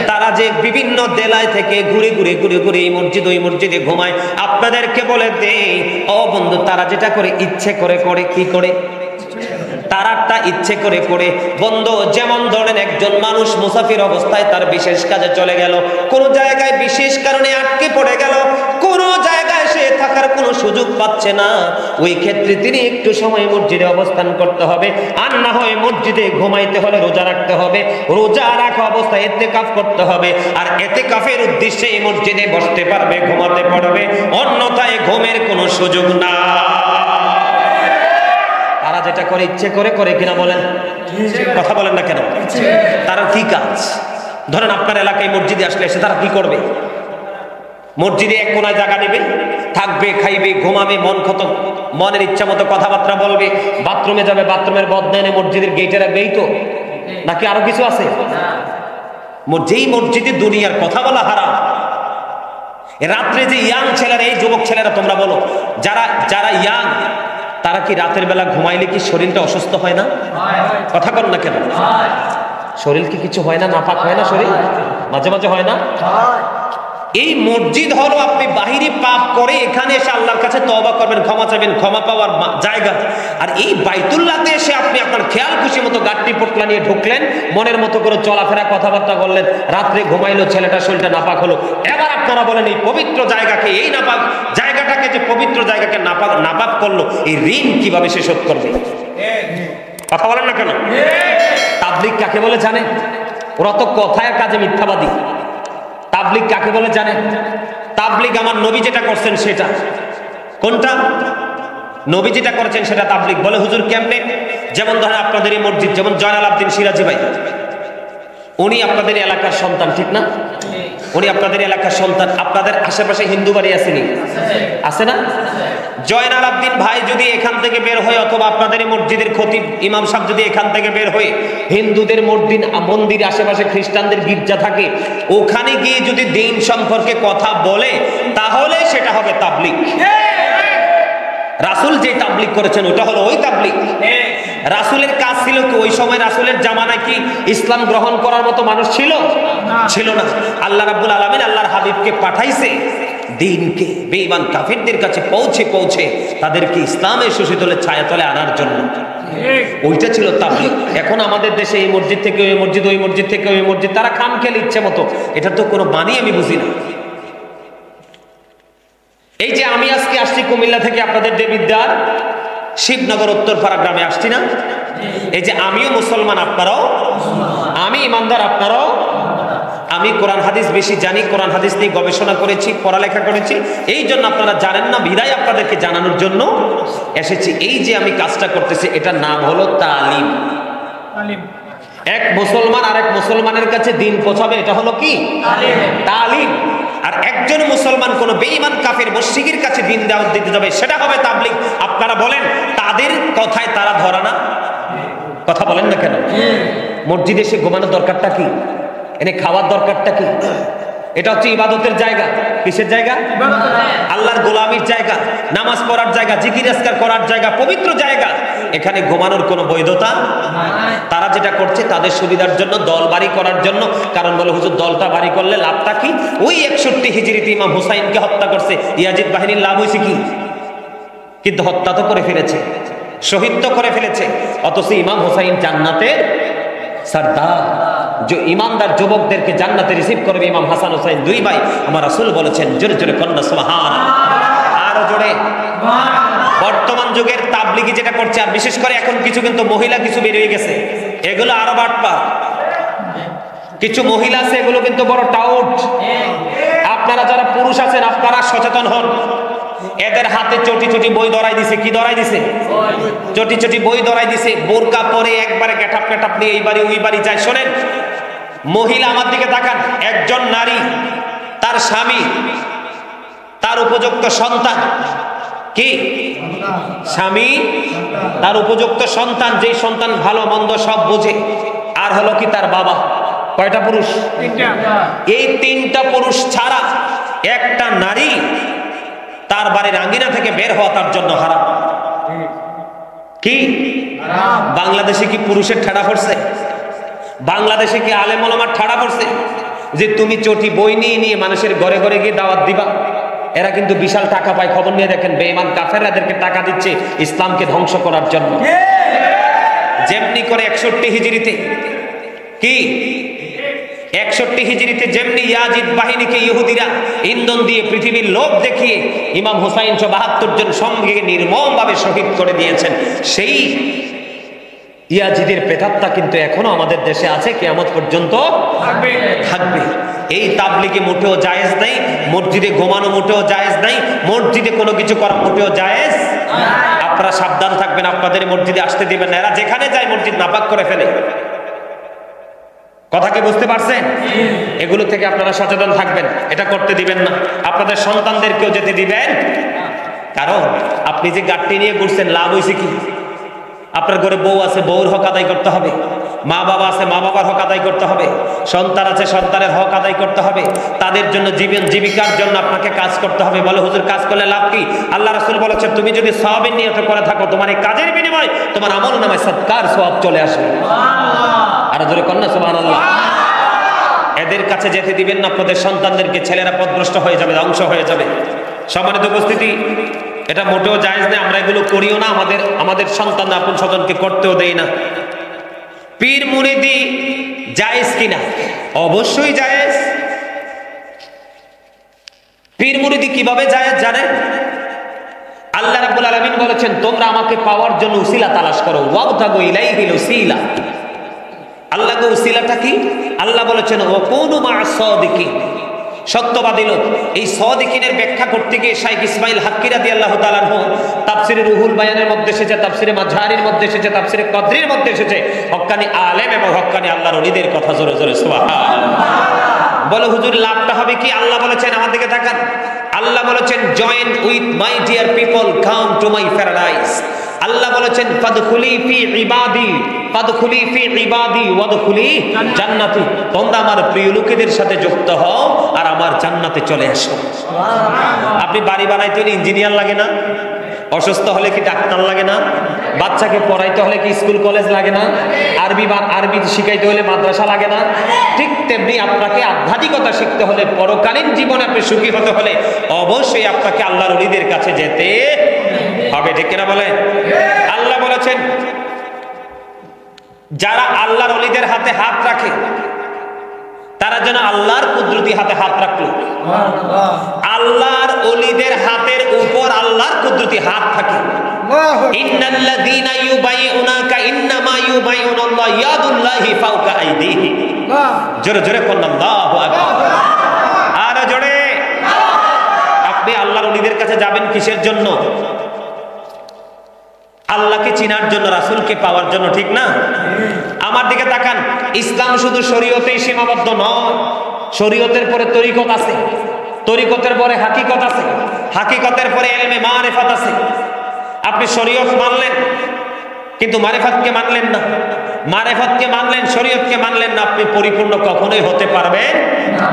তারা যে বিভিন্ন দেলায় থেকে ঘুরে এই মসজিদ ওই মসজিদে ঘুমায়, আপনাদেরকে বলে দেই ও বন্ধু, তারা যেটা করে ইচ্ছে করে কি করে, তারাটা ইচ্ছে করে বন্ধু। যেমন ধরেন একজন মানুষ মুসাফির অবস্থায় তার বিশেষ কাজে চলে গেল, কোন জায়গায় বিশেষ কারণে আটকে পড়ে গেল, কোন জায়গায় সে থাকার কোনো সুযোগ পাচ্ছে না, ওই ক্ষেত্রে তিনি একটু সময় মসজিদে অবস্থান করতে হবে। আর না হয় মসজিদে ঘুমাইতে হলে রোজা রাখতে হবে, রোজা রাখা অবস্থায় ইতিকাফ করতে হবে। আর ইতিকাফের উদ্দেশ্যে এই মসজিদে বসতে পারবে, ঘুমাতে পারবে, অন্যথায় ঘুমের কোনো সুযোগ না। তারা যেটা করে ইচ্ছে করে কিনা বলেন? কথা বলেন না কেন? তারা কি কাজ? ধরেন আপনার এলাকায় মসজিদে আসলে এসে তারা কি করবে? মসজিদে এক কোনায় জায়গা নেবে, থাকবে, খাইবে, ঘুমাবে, মনের ইচ্ছা মতো কথাবার্তা বলবে, বাথরুমে যাবে, বাথরুমের বদনা এনে মসজিদের গেটে রাখবে, এই তো নাকি আরো কিছু আছে? যেই মসজিদে দুনিয়ার কথা বলা হারাম। রাত্রে যে ইয়াং ছেলেরা, এই যুবক ছেলেরা তোমরা বলো, যারা ইয়াং, তারা কি রাতের বেলা ঘুমাইলে কি শরীরটা অসুস্থ হয় না? কথা কর না কেন? শরীর কি কিছু হয় না? নাপাক হয় না শরীর? মাঝে মাঝে হয় না? এই মসজিদ হলো আপনি বাহিরে পাপ করে এখানে এসে আল্লাহর কাছে তওবা করবেন, ক্ষমা চাইবেন, ক্ষমা পাওয়ার জায়গা। আর এই বাইতুল্লাহতে এসে আপনি আপনার খেয়াল খুশি মতো গাট্টি পোটলা নিয়ে ঢুকলেন, মনের মতো করে চলাফেরা কথাবার্তা করলেন, রাত্রে ঘুমাইলো, ছেলেটা শরীরটা নাপাক হলো। এবার আপনারা বলেন এই পবিত্র জায়গাকে, এই নাপাক জায়গাটাকে, যে পবিত্র জায়গাকে নাপাক করলো, এই ঋণ কিভাবে সে শোধ করবে? কথা বলেন না কেন? তাবলীগ কাকে বলে জানেন? ওরা তো কথায় কাজে মিথ্যাবাদী। তাবলীগ কাকে বলে জানেন? তাবলীগ আমার নবী যেটা করছেন সেটা। কোনটা? নবী যেটা করেছেন সেটা তাবলীগ বলে। হুজুর কেমনে? যেমন ধরেন আপনাদের এই মসজিদ, যেমন জয়নাল আবদিন সিরাজি ভাই, উনি আপনাদের এলাকার সন্তান, ঠিক না? উনি আপনাদের এলাকার সন্তান। আপনাদের আশেপাশে হিন্দু বাড়ি আসেনি? আছে না? জয়নাল আবদিন ভাই যদি এখান থেকে বের হয়, অথবা আপনাদের মসজিদের খতিব ইমাম সাহেব যদি এখান থেকে বের হয়ে হিন্দুদের মন্দির আশেপাশে খ্রিস্টানদের গির্জা থাকে, ওখানে গিয়ে যদি দিন সম্পর্কে কথা বলে, তাহলে সেটা হবে তাবলীগ। রাসূল যে তাবলীগ করেছেন ওটা হলো ওই তাবলীগ। রাসূলের কাজ ছিল কি? ওই সময় রাসূলের জামানায় কি ইসলাম গ্রহণ করার মতো মানুষ ছিল? ছিল না। আল্লাহ রাব্বুল আলামিন আল্লাহর হাবিবকে পাঠাইছে দ্বীনকে বেঈমান কাফিরদের কাছে পৌঁছে পৌঁছে তাদেরকে ইসলামের সুশীতলের ছায়াতলে আনার জন্য। ওইটা ছিল তাবলীগ। এখন আমাদের দেশে এই মসজিদ থেকে ওই মসজিদ, ওই মসজিদ থেকে ওই মসজিদ, তারা খামখেয়ালি ইচ্ছে মতো, এটা তো কোনো মানি আমি বুঝি না। এই যে আমি আজকে আসছি কুমিল্লা থেকে আপনাদের দেবিদ্বার শিবনগর উত্তরপাড়া গ্রামে আসছি না? এই যে আমিও মুসলমান, আপনারাও, আমি ইমানদার, আপনারাও। আমি কোরআন হাদিস বেশি জানি, কোরআন হাদিস নিয়ে গবেষণা করেছি, পড়ালেখা করেছি, এই জন্য আপনারা জানেন না বিদায় আপনাদেরকে জানানোর জন্য এসেছি। এই যে আমি কাজটা করতেছি এটার নাম হলো তালিম। এক মুসলমান আরেক মুসলমানের কাছে দিন পৌঁছাবে, এটা হলো কি? তালিম। আর একজন মুসলমান কোন বেঈমান কাফের মুশরিকের কাছে দিন দাওয়াত দিতে যাবে, সেটা হবে তাবলীগ। আপনারা বলেন তাদের কথায় তারা ধরা না? কথা বলেন না কেন? মসজিদে এসে ঘুমানোর দরকারটা কি? এনে খাওয়ার দরকারটা কি? এটা হচ্ছে ইবাদতের জায়গা। কিসের জায়গা? আল্লাহর গোলামির জায়গা, নামাজ পড়ার জায়গা, জিকির আজকার করার জায়গা, পবিত্র জায়গা। এখানে ঘুমানোর কোনো বৈধতা নাই। তারা যেটা করছে তাদের সুবিধার জন্য, দল বাড়ি করার জন্য। কারণ বলে হুজুর দলটা বাড়ি করলে লাভটা কি? ওই 61 হিজরিতে ইমাম হুসাইনকে হত্যা করছে, ইয়াজিদ বাহিনীর লাভ হয়েছে কি? কিন্তু হত্যা তো করে ফেলেছে, শহীদ তো করে ফেলেছে। অথচ ইমাম হুসাইন জান্নাতের সরদার। যে ইমানদার যুবকদেরকে জান্নাতে রিসিভ করবে ইমাম হাসান হুসাইন, দুই ভাই। আমার রাসূল বলেছেন, জোরে জোরে কন্যা সুবহানাল্লাহ, আরো জোরে। বর্তমান যুগের তাবলীগী যেটা করছে, আর বিশেষ করে এখন কিছু কিন্তু মহিলা কিছু বেরিয়ে গেছে, এগুলো আরো বাটপার। কিছু মহিলা আছে এগুলো কিন্তু বড় টাউট। আপনারা যারা পুরুষ আছেন আপনারা সচেতন হন। এদের হাতে চটি চটি বই ধরাই দিছে। কি ধরাই দিছে? চটি চটি বই ধরাই দিছে। বোরকা পরে একবারে গেটাপ গেটাপ নিয়ে এই বাড়ি ওই বাড়ি যায়। শোনেন মহিলা, আমার দিকে তাকান। একজন নারী, তার স্বামী, তার উপযুক্ত সন্তান, কি স্বামী, তার উপযুক্ত সন্তান, যেই সন্তান ভালো মন্দ সব বোঝে, আর হলো কি তার বাবা। কয়টা পুরুষ? এই তিনটা পুরুষ ছাড়া একটা নারী তার বাড়ির আঙ্গিনা থেকে বের হওয়া তার জন্য হারাম। কি বাংলাদেশে কি পুরুষের ঠাড়া পড়ছে? বাংলাদেশে কি আলেম ওলামার ঠাড়া পড়ছে যে তুমি চটি বই নিয়ে নিয়ে মানুষের ঘরে ঘরে গিয়ে দাওয়াত দিবা? এরা কিন্তু বিশাল টাকা পায়। খবর নিয়ে দেখেন, বেঈমান কাফেররা এদেরকে টাকা দিচ্ছে ইসলামকে ধ্বংস করার জন্য। যেমনি করে 61 হিজরিতে, কি 61 হিজরিতে যেমনি ইয়াজিদ বাহিনীকে ইহুদিরা ইন্ধন দিয়ে পৃথিবীর লোভ দেখিয়ে ইমাম হুসাইন 72 জন সঙ্গে নির্মমভাবে শহীদ করে দিয়েছেন, সেই ইয়াজিদের প্রেতাত্মা কিন্তু এখনো আমাদের দেশে আছে, কিয়ামত পর্যন্ত থাকবে। এই তাবলীগে মোটেও জায়েজ নাই, মসজিদে ঘুমানো মোটেও জায়েজ নাই, মসজিদে কোনো কিছু করা মোটেও জায়েজ। আপনারা সাবধান থাকবেন, আপনাদের মসজিদে আসতে দিবেন না। এরা যেখানে যায় মসজিদ নাপাক করে ফেলে। কথা কি বুঝতে পারছেন? এগুলো থেকে আপনারা সচেতন থাকবেন, এটা করতে দিবেন না। আপনাদের সন্তানদেরকেও যেতে দিবেন। কারণ আপনি যে গাড়ি নিয়ে ঘুরছেন, লাভ হয়েছে কি? আপনার ঘরে বউ আছে, বউর হক আদায় করতে হবে। মা বাবা আছে, মা বাবার হক আদায় করতে হবে। সন্তান আছে, সন্তানের হক আদায় করতে হবে। তাদের জন্য জীবন জীবিকার জন্য আপনাকে কাজ করতে হবে। বলে হুজুর কাজ করলে লাভ কি? আল্লাহ রাসূল বলেছেন, তুমি যদি সওয়াবের নিয়তে করে থাকো, তোমার এই কাজের বিনিময়ে তোমার আমল নামায় সদকার সওয়াব চলে আসবে। আর জোরে কন্যা সুবহানাল্লাহ। এদের কাছে যেতে দিবেন না আপনাদের সন্তানদেরকে। ছেলেরা পথভ্রষ্ট হয়ে যাবে, ধ্বংস হয়ে যাবে। সম্মানিত উপস্থিতি, এটা মোটেও জায়েজ না। আমরা এগুলো করিও না, আমাদের সন্তান আপন সন্তানকে করতেও দেই না। পীর মুরিদি জায়েজ কিনা? অবশ্যই জায়েজ। পীর মুরিদি কিভাবে জায়েজ জানেন? আল্লাহ রাব্বুল আলামিন বলেছেন, তোমরা আমাকে পাওয়ার জন্য উসিলা তালাশ করো। ওয়াবতাগু ইলাইহিল উসিলা। আল্লাহর উসিলাটা কি? আল্লাহ বলেছেন, ওয়াকুনু মা'আস সাদিকিন। সত্যবাদী লোক। এই সাদিকিনের ব্যাখ্যা করতে গিয়ে শাইখ ইসমাইল হাক্কি রাদিয়াল্লাহু তাআলা আনহু তাফসিরে রুহুল বায়ানের মধ্যে এসেছে, তাফসিরে মাঝহারির মধ্যে এসেছে, তাফসিরে কদরির মধ্যে এসেছে। হক্কানি আলেম এবং হক্কানি আল্লাহর ওলিদের কথা জোরে জোরে সুবহানাল্লাহ। বলে হুজুর লাভটা হবে কি? আল্লাহ বলেছেন, আমার দিকে তাকান। আল্লাহ বলেছেন, join with my dear people, come to my paradise. আল্লাহ বলেছেন, ফাদখুলি ফি ইবাদি, ফাদখুলি ফি ইবাদি ওয়াদখুলি জান্নাতি। তোমরা আমার প্রিয় লোকেদের সাথে যুক্ত হও আর আমার জান্নাতে চলে আসো। আপনি বাড়ি বানাইতে হলে ইঞ্জিনিয়ার লাগে না? অসুস্থ হলে কি ডাক্তার লাগে না? বাচ্চাকে পড়াইতে হলে কি স্কুল কলেজ লাগে না? আরবি শিখাইতে হলে মাদ্রাসা লাগে না? ঠিক তেমনি আপনাকে আধ্যাত্মিকতা শিখতে হলে, পরকালীন জীবনে আপনি সুখী হতে হলে অবশ্যই আপনাকে আল্লাহর ওলিদের কাছে যেতে হবে। ঠিক কিনা বলেন? আল্লাহ বলেছেন যারা আল্লাহর ওলিদের হাতে হাত রাখে তারা যেন আল্লাহর কুদরতি হাতে হাত রাখলো। আল্লাহর ওলিদের হাতের উপর আল্লাহর কুদরতি হাত থাকে। ইন্নাল্লাযীনা ইউবাইউনাকা ইন্নামা ইউবাইউনাল্লাহ ইয়াদুল্লাহি ফাওকা আইদিহি। জোরে জোরে কোন আল্লাহু আকবার। আর জোরে। আপনি আল্লাহর ওলিদের কাছে যাবেন কিসের জন্য? আল্লাহকে চিনার জন্য, রাসূলকে পাওয়ার জন্য, ঠিক না? আমার দিকে তাকান। ইসলাম শুধু শরীয়তেই সীমাবদ্ধ নয়, শরীয়তের পরে তরিকত আছে, তরিকতের পরে হাকিকত আছে, হাকিকতের পরে ইলমে মারিফাত আছে। আপনি শরীয়ত মানলেন কিন্তু মারিফাতকে মানলেন না, মারিফাতকে মানলেন শরীয়তকে মানলেন না, আপনি পরিপূর্ণ কখনোই হতে পারবেন না।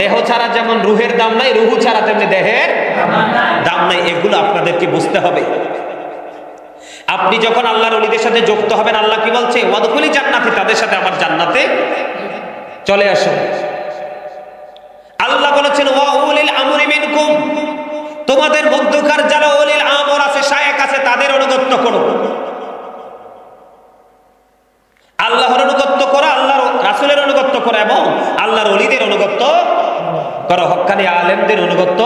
দেহ ছাড়া যেমন রুহের দাম নাই, রুহ ছাড়া তেমনি দেহের দাম নাই। এগুলো আপনাদেরকে বুঝতে হবে। আপনি যখন আল্লাহর ওলিদের সাথে যুক্ত হবেন, আল্লাহ কি বলছে? ওয়াদখুলি জান্নাতি, তাদের সাথে আমার জান্নাতে চলে আসো। আল্লাহ বলেছেন ওয়া উলিল আমরি মিনকুম, তোমাদের মধ্যকার যারা উলিল আমর আছে, শায়েখ আছে, তাদের অনুগত্য করো। আল্লাহর অনুগত্য করো, আল্লাহর রাসূলের অনুগত্য করো এবং আল্লাহর ওলিদের অনুগত্য করো, হক্কানি আলেমদের অনুগত্য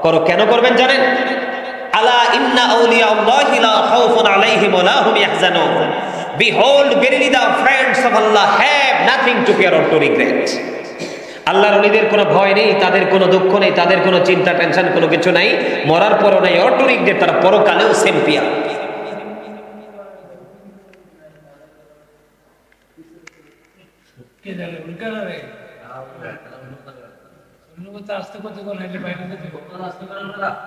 করো। কেন করবেন জানেন? আলা ইন্না আউলিয়া আল্লাহি লা খাউফুন আলাইহিম ওয়া লা হুম ইয়াহজানুন। Behold, verily the friends of Allah have nothing to fear or to regret. আল্লাহর ওলিদের কোনো ভয় নেই, তাদের কোনো দুঃখ নেই, তাদের কোনো চিন্তা টেনশন কোনো কিছু নাই, মরার পরও নাই, or to regret, তারা পরকালেও সেম্পিয়া।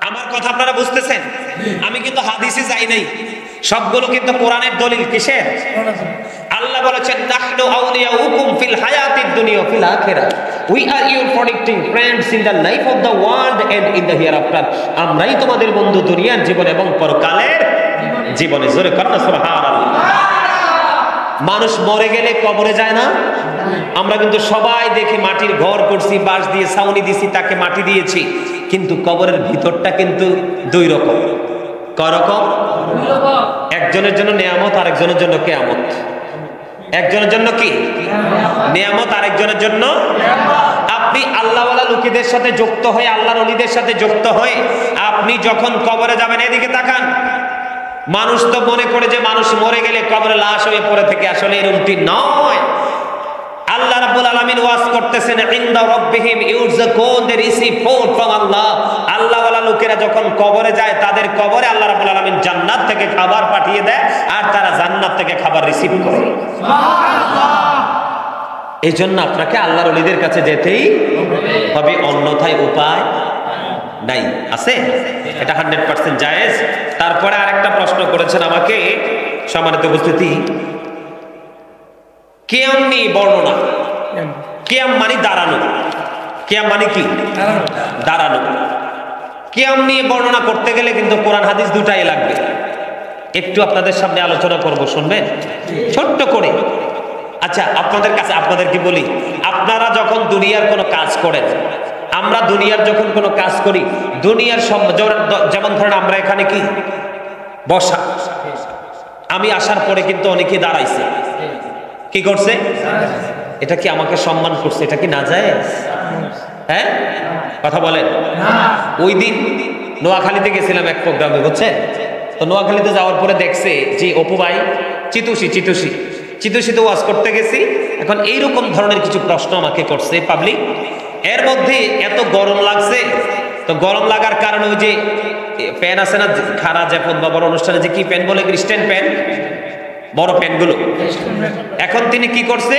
আমার কথা আপনারা বুঝতেছেন? আমি কিন্তু হাদিসে যাই নাই, সবগুলো কিন্তু কোরআনের দলিল। কিসের? আল্লাহ বলেছেন নাহনু আউলিয়াউকুম ফিল হায়াতিদ দুনিয়া ওয়া ফিল আখিরাহ, we are your protecting friends in the life of the world and in the hereafter. আমরাই তোমাদের বন্ধু দুনিয়ার জীবনে এবং পরকালের জীবনে। জোরে কন্না সুবহানাল্লাহ। মানুষ মরে গেলে কবরে যায় না? আমরা কিন্তু সবাই দেখি মাটির ঘর করছি, বাঁশ দিয়ে ছাউনি দিছি, তাকে মাটি দিয়েছি, কিন্তু কবরের ভিতরটা কিন্তু দুই রকম। করকম? একজনের জন্য নিয়ামত, আরেকজনের জন্য কিয়ামত। একজনের জন্য কি নিয়ামত, আরেকজনের জন্য। আপনি আল্লাহওয়ালা লোকেদের সাথে যুক্ত হয়ে, আল্লাহর ওলিদের সাথে যুক্ত হয়ে আপনি যখন কবরে যাবেন, এদিকে তাকান। মানুষ তো মনে করে যে মানুষ মরে গেলে কবরে লাশ হয়ে পড়ে থেকে, আসলে এরকমটি নয়। আল্লাহ রাব্বুল আলামিন ওয়াজ করতেছেন ইনদা রাব্বিহিম ইউরযাকুন, দে রিসিভ ফুড ফ্রম আল্লাহ। আল্লাহওয়ালা লোকেরা যখন কবরে যায়, তাদের কবরে আল্লাহ রাব্বুল আলামিন জান্নাত থেকে খাবার পাঠিয়ে দেয়, আর তারা জান্নাত থেকে খাবার রিসিভ করে। সুবহানাল্লাহ। এই জন্য আপনাকে আল্লাহর ওলিদের কাছে যেতেই হবে, অন্যথায় উপায় নাই। আছে? এটা 100% জায়েজ। তারপরে আরেকটা প্রশ্ন করেছেন আমাকে, সম্মানিত উপস্থিতি, কিয়াম নিয়ে বর্ণনা। কিয়াম মানে দাঁড়ানো। কিয়াম মানে কি? দাঁড়ানো। কিয়াম নিয়ে বর্ণনা করতে গেলে কিন্তু কোরআন হাদিস দুটাই লাগবে। একটু আপনাদের সামনে আলোচনা করব, শুনবেন ছোট্ট করে। আচ্ছা, আপনাদের কাছে আপনাদেরকে বলি, আপনারা যখন দুনিয়ার কোনো কাজ করেন, আমরা দুনিয়ার যখন কোনো কাজ করি, দুনিয়ার যেমন ধরেন আমরা এখানে কি বসা, আমি আসার পরে কিন্তু অনেকে দাঁড়াইছে, কি করছে? এটা কি আমাকে সম্মান করছে? এটা কি নাজায়েজ? হ্যাঁ, কথা বলেন। ওই দিন নোয়াখালীতে গেছিলাম এক প্রোগ্রামে, বুঝছেন তো? নোয়াখালীতে যাওয়ার পরে দেখছে যে অপু ভাই চিতুষিতে ওয়াজ করতে গেছি। এখন এইরকম ধরনের কিছু প্রশ্ন আমাকে করছে পাবলিক। এর মধ্যে এত গরম লাগছে, তো গরম লাগার কারণে ওই যে প্যান আছে না খারা জাফর বাবার অনুষ্ঠানে যে কি প্যান বলে, ক্রিস্টান প্যান, বড় প্যানগুলো। এখন তিনি কি করছে,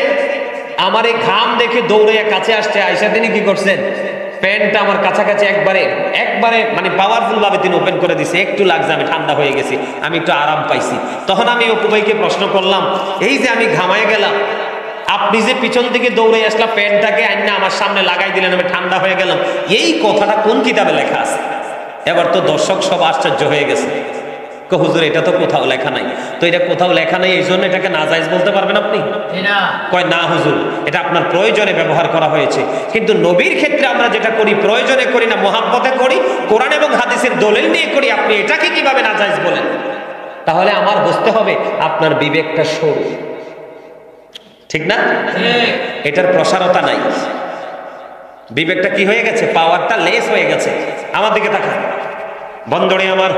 আমার এই ঘাম দেখে দৌড়ে কাছে আসছে, আয়সা তিনি কি করছেন, প্যান্টটা আমার কাছাকাছি একবারে মানে পাওয়ারফুল ভাবে তিনি ওপেন করে দিছে। একটু লাগছে, আমি ঠান্ডা হয়ে গেছি, আমি একটু আরাম পাইছি। তখন আমি অপু ভাইকে প্রশ্ন করলাম, এই যে আমি ঘামায় গেলাম, আপনি যে পিছন থেকে দৌড়ে আসলাম, প্যান্টটাকে আইনা আমার সামনে লাগাই দিলেন, আমি ঠান্ডা হয়ে গেলাম, এই কথাটা কোন কিতাবে লেখা আছে? এবার তো দর্শক সব আশ্চর্য হয়ে গেছে, হুজুর এটা তো কোথাও লেখা নাই। তো এটা কোথাও লেখা নাই, এই জন্য এটাকে নাজায়েজ বলতে পারবেন আপনি? কয় না হুজুর, এটা আপনার প্রয়োজনে ব্যবহার করা হয়েছে, কিন্তু নবীর ক্ষেত্রে আমরা যেটা করি প্রয়োজনে করি না, মহাব্বতে করি, কোরআন এবং হাদিসের দলিল নিয়ে করি, আপনি এটাকে কিভাবে নাজায়েজ বলেন? তাহলে আমার বুঝতে হবে আপনার বিবেকটা সরু, ঠিক না? এটার প্রসারতা নাই, বিবেকটা কি হয়ে গেছে, পাওয়ারটা লেস হয়ে গেছে। আমার দিকে তাকান বন্ধুরে আমার,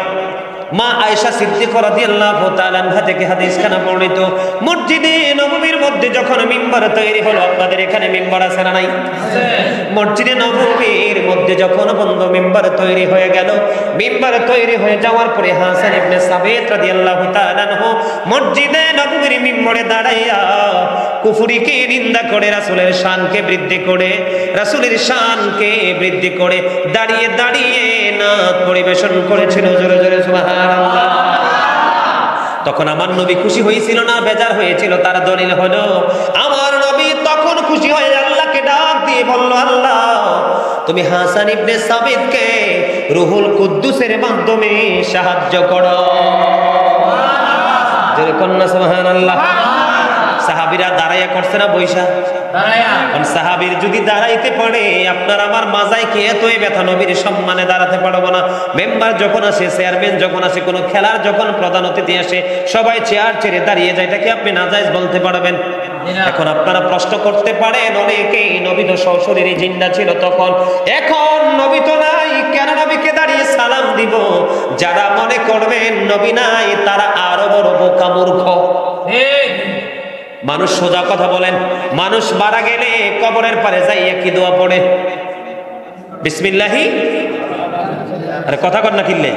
মা আয়েশা সিদ্দিকা রাদিয়াল্লাহু তাআলা আনহা থেকে হাদিস খানা বর্ণিত, মসজিদে নববীর মধ্যে যখন মিম্বার তৈরি হলো, আপনাদের এখানে মিম্বার আছে না নাই? আছে। মসজিদে নববীর মধ্যে যখন বন্ধ মিম্বার তৈরি হয়ে গেল, মিম্বার তৈরি হয়ে যাওয়ার পরে হাসান ইবনে সাবিত রাদিয়াল্লাহু তাআলা আনহু মসজিদে নববীর মিম্বরে দাঁড়াইয়া কুফরিকে নিন্দা করে, রাসূলের শানকে বৃদ্ধি করে, রাসূলের শানকে বৃদ্ধি করে দাঁড়িয়ে দাঁড়িয়ে নাত পরিবেশন করেছিল। জোরে জোরে সুবহানাল্লাহ। তখন আমার নবী খুশি হয়েছিল না বেজার হয়েছিল? তার দলিল হলো আমার নবী তখন খুশি হয়ে আল্লাহকে ডাক দিয়ে বলল, আল্লাহ তুমি হাসান ইবনে সাবিতকে রুহুল কুদ্দুসের মাধ্যমে সাহায্য করো। জোরে কন্না সুবহানাল্লাহ। সাহাবীরা দাঁড়াইয়া করছে না বৈশা? সাহাবীর যদি দাঁড়াইতে পারে, আপনার আমার মাজায় কে এতই ব্যথা, নবীর সম্মানে দাঁড়াতে পারবো না? মেম্বার যখন আসে, চেয়ারম্যান যখন আসে, কোনো খেলার যখন প্রধান অতিথি আসে, সবাই চেয়ার ছেড়ে দাঁড়িয়ে যায়, এটাকে আপনি নাজায়েজ বলতে পারবেন? এখন আপনারা প্রশ্ন করতে পারেন, অনেকেই নবী তো সশরীরে জিন্দা ছিল তখন, এখন নবী তো নাই, কেন নবীকে দাঁড়িয়ে সালাম দিব? যারা মনে করবেন নবী নাই, তারা আরো বড় বোকা মূর্খ। মানুষ সোজা কথা বলেন, মানুষ মারা গেলে কবরের পারে যাইয়া কি দোয়া পড়ে? বিসমিল্লাহি, আরে কথা কর না কিনলে,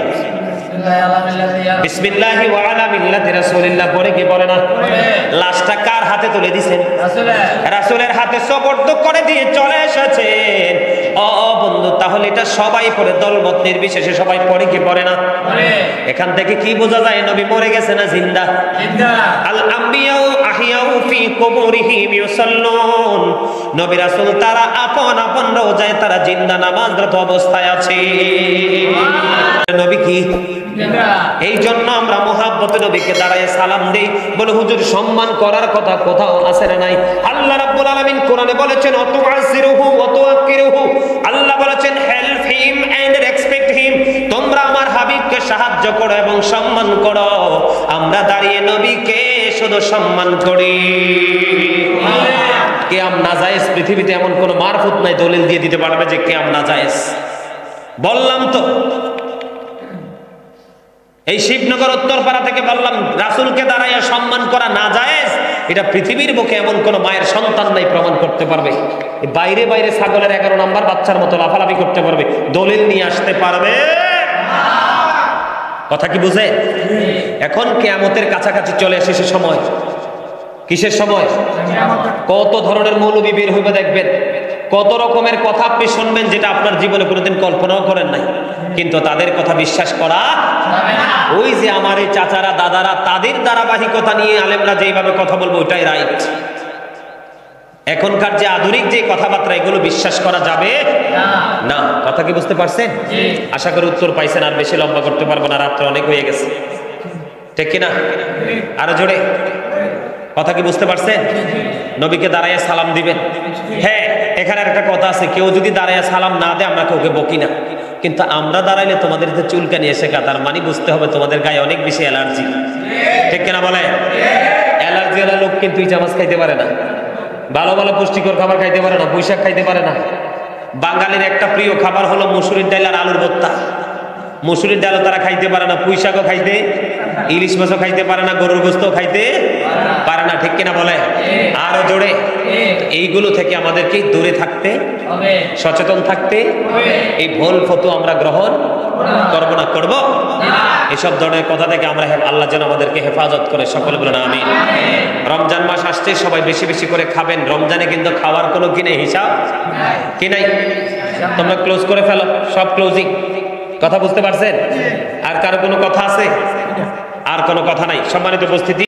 বিসমিল্লাহি ওয়া আলা মিল্লাতি রাসূলিল্লাহ পড়ে কি পড়ে না? লাশটা কার হাতে তুলে দিবেন? রাসূলের হাতে সুপর্দ করে দিয়ে চলে এসেছেন। ও বন্ধু, তাহলে এটা সবাই পড়ে, দলমত নির্বিশেষে সবাই পড়ে কি পড়ে না? এখান থেকে কি বোঝা যায় নবী মরে গেছে না জিন্দা? আল আম্বিয়াউ আহিয়াউ ফি কুবুরিহিম ইউসাল্লুন। নবী রাসূল তারা আপন আপন রওজায় তারা জিন্দা নামাজরত অবস্থায় আছে। নবী কি? এই জন্য আমরা মুহাব্বতে নবীকে দাঁড়ায় সালাম দেই, বলে হুজুর সম্মান করার কথা কোথাও আছে না নাই? আল্লাহ রাব্বুল আলামিন কোরআনে বলেছেন অতুআসিরুহু ওয়া তুআক্কিরুহু। আল্লাহ বলেছেন help him and respect him, তোমরা আমার হাবিবকে সাহায্য করো এবং সম্মান করো। আমরা দাঁড়িয়ে নবীকে শুধু সম্মান করি। কিয়াম নাজায়েজ, পৃথিবীতে এমন কোন মারফুত নাই দলিল দিয়ে দিতে পারবে যে কিয়াম নাজায়েজ। বললাম তো, এই শিবনগর উত্তরপাড়া থেকে বললাম রাসূলকে দাঁড়াইয়া সম্মান করা নাজায়েজ, এটা পৃথিবীর বুকে এমন কোন মায়ের সন্তান নাই প্রমাণ করতে পারবে। বাইরে বাইরে ছাগলের 11 নম্বর বাচ্চার মতো লাফালাফি করতে পারবে, দলিল নিয়ে আসতে পারবে? কথা কি বুঝে? এখন কিয়ামতের কাছাকাছি চলে এসেছে সময়। কিসের সময়? কত ধরনের মৌলবী বের হইবে দেখবেন, কত রকমের কথা আপনি শুনবেন যেটা আপনার জীবনে কোনোদিন কল্পনাও করেন নাই, কিন্তু তাদের কথা বিশ্বাস করা যাবে না। ওই যে আমার এই চাচারা দাদারা, তাদের ধারাবাহিকতা নিয়ে আলেমরা যেভাবে কথা বলবো ওইটাই রাইট। এখনকার যে আধুনিক যে কথাবার্তা, এগুলো বিশ্বাস করা যাবে না। কথা কি বুঝতে পারছেন? আশা করি উত্তর পাইছেন। আর বেশি লম্বা করতে পারবো না, রাত্রে অনেক হয়ে গেছে, ঠিক কিনা? আরো জোরে কথা কি বুঝতে পারছেন? নবীকে দাঁড়াইয়া সালাম দিবেন। হ্যাঁ, এখানে একটা কথা আছে, কেউ যদি দাঁড়াইয়া সালাম না দেয় আমরা কাউকে বকি না, কিন্তু আমরা দাঁড়াইলে তোমাদের যে চুলকানি এসে তার মানে বুঝতে হবে তোমাদের গায়ে অনেক বেশি অ্যালার্জি, ঠিক কিনা বলে? অ্যালার্জি ওলা লোক কিন্তু ইজামাজ খাইতে পারে না, ভালো ভালো পুষ্টিকর খাবার খাইতে পারে না, পুঁইশাক খাইতে পারে না। বাঙালির একটা প্রিয় খাবার হলো মুসুরির ডাল আর আলুর ভর্তা। মুসুরির ডালও তারা খাইতে পারে না, পুঁইশাকও খাইতে, ইলিশ মাছও খাইতে পারে না, গরুর গোশতও খাইতে পারে না, ঠিক কিনা বলে? আরো জোরে। এইগুলো থেকে আমাদেরকে দূরে থাকতে হবে, সচেতন থাকতে হবে। এই ভুল ফতোয়া আমরা গ্রহণ করব না, করব এসব ধরনের কথা থেকে আমরা, আল্লাহ যেন আমাদেরকে হেফাজত করে। সকলে বলেন আমিন। রমজান মাস আসছে, সবাই বেশি বেশি করে খাবেন। রমজানে কিন্তু খাওয়ার কোনো কি নেই, হিসাব কি নাই। তোমরা ক্লোজ করে ফেলো, সব ক্লোজিং। কথা বুঝতে পারছেন? আর কারো কোনো কথা আছে? আর কোনো কথা নাই। সম্মানিত উপস্থিতি।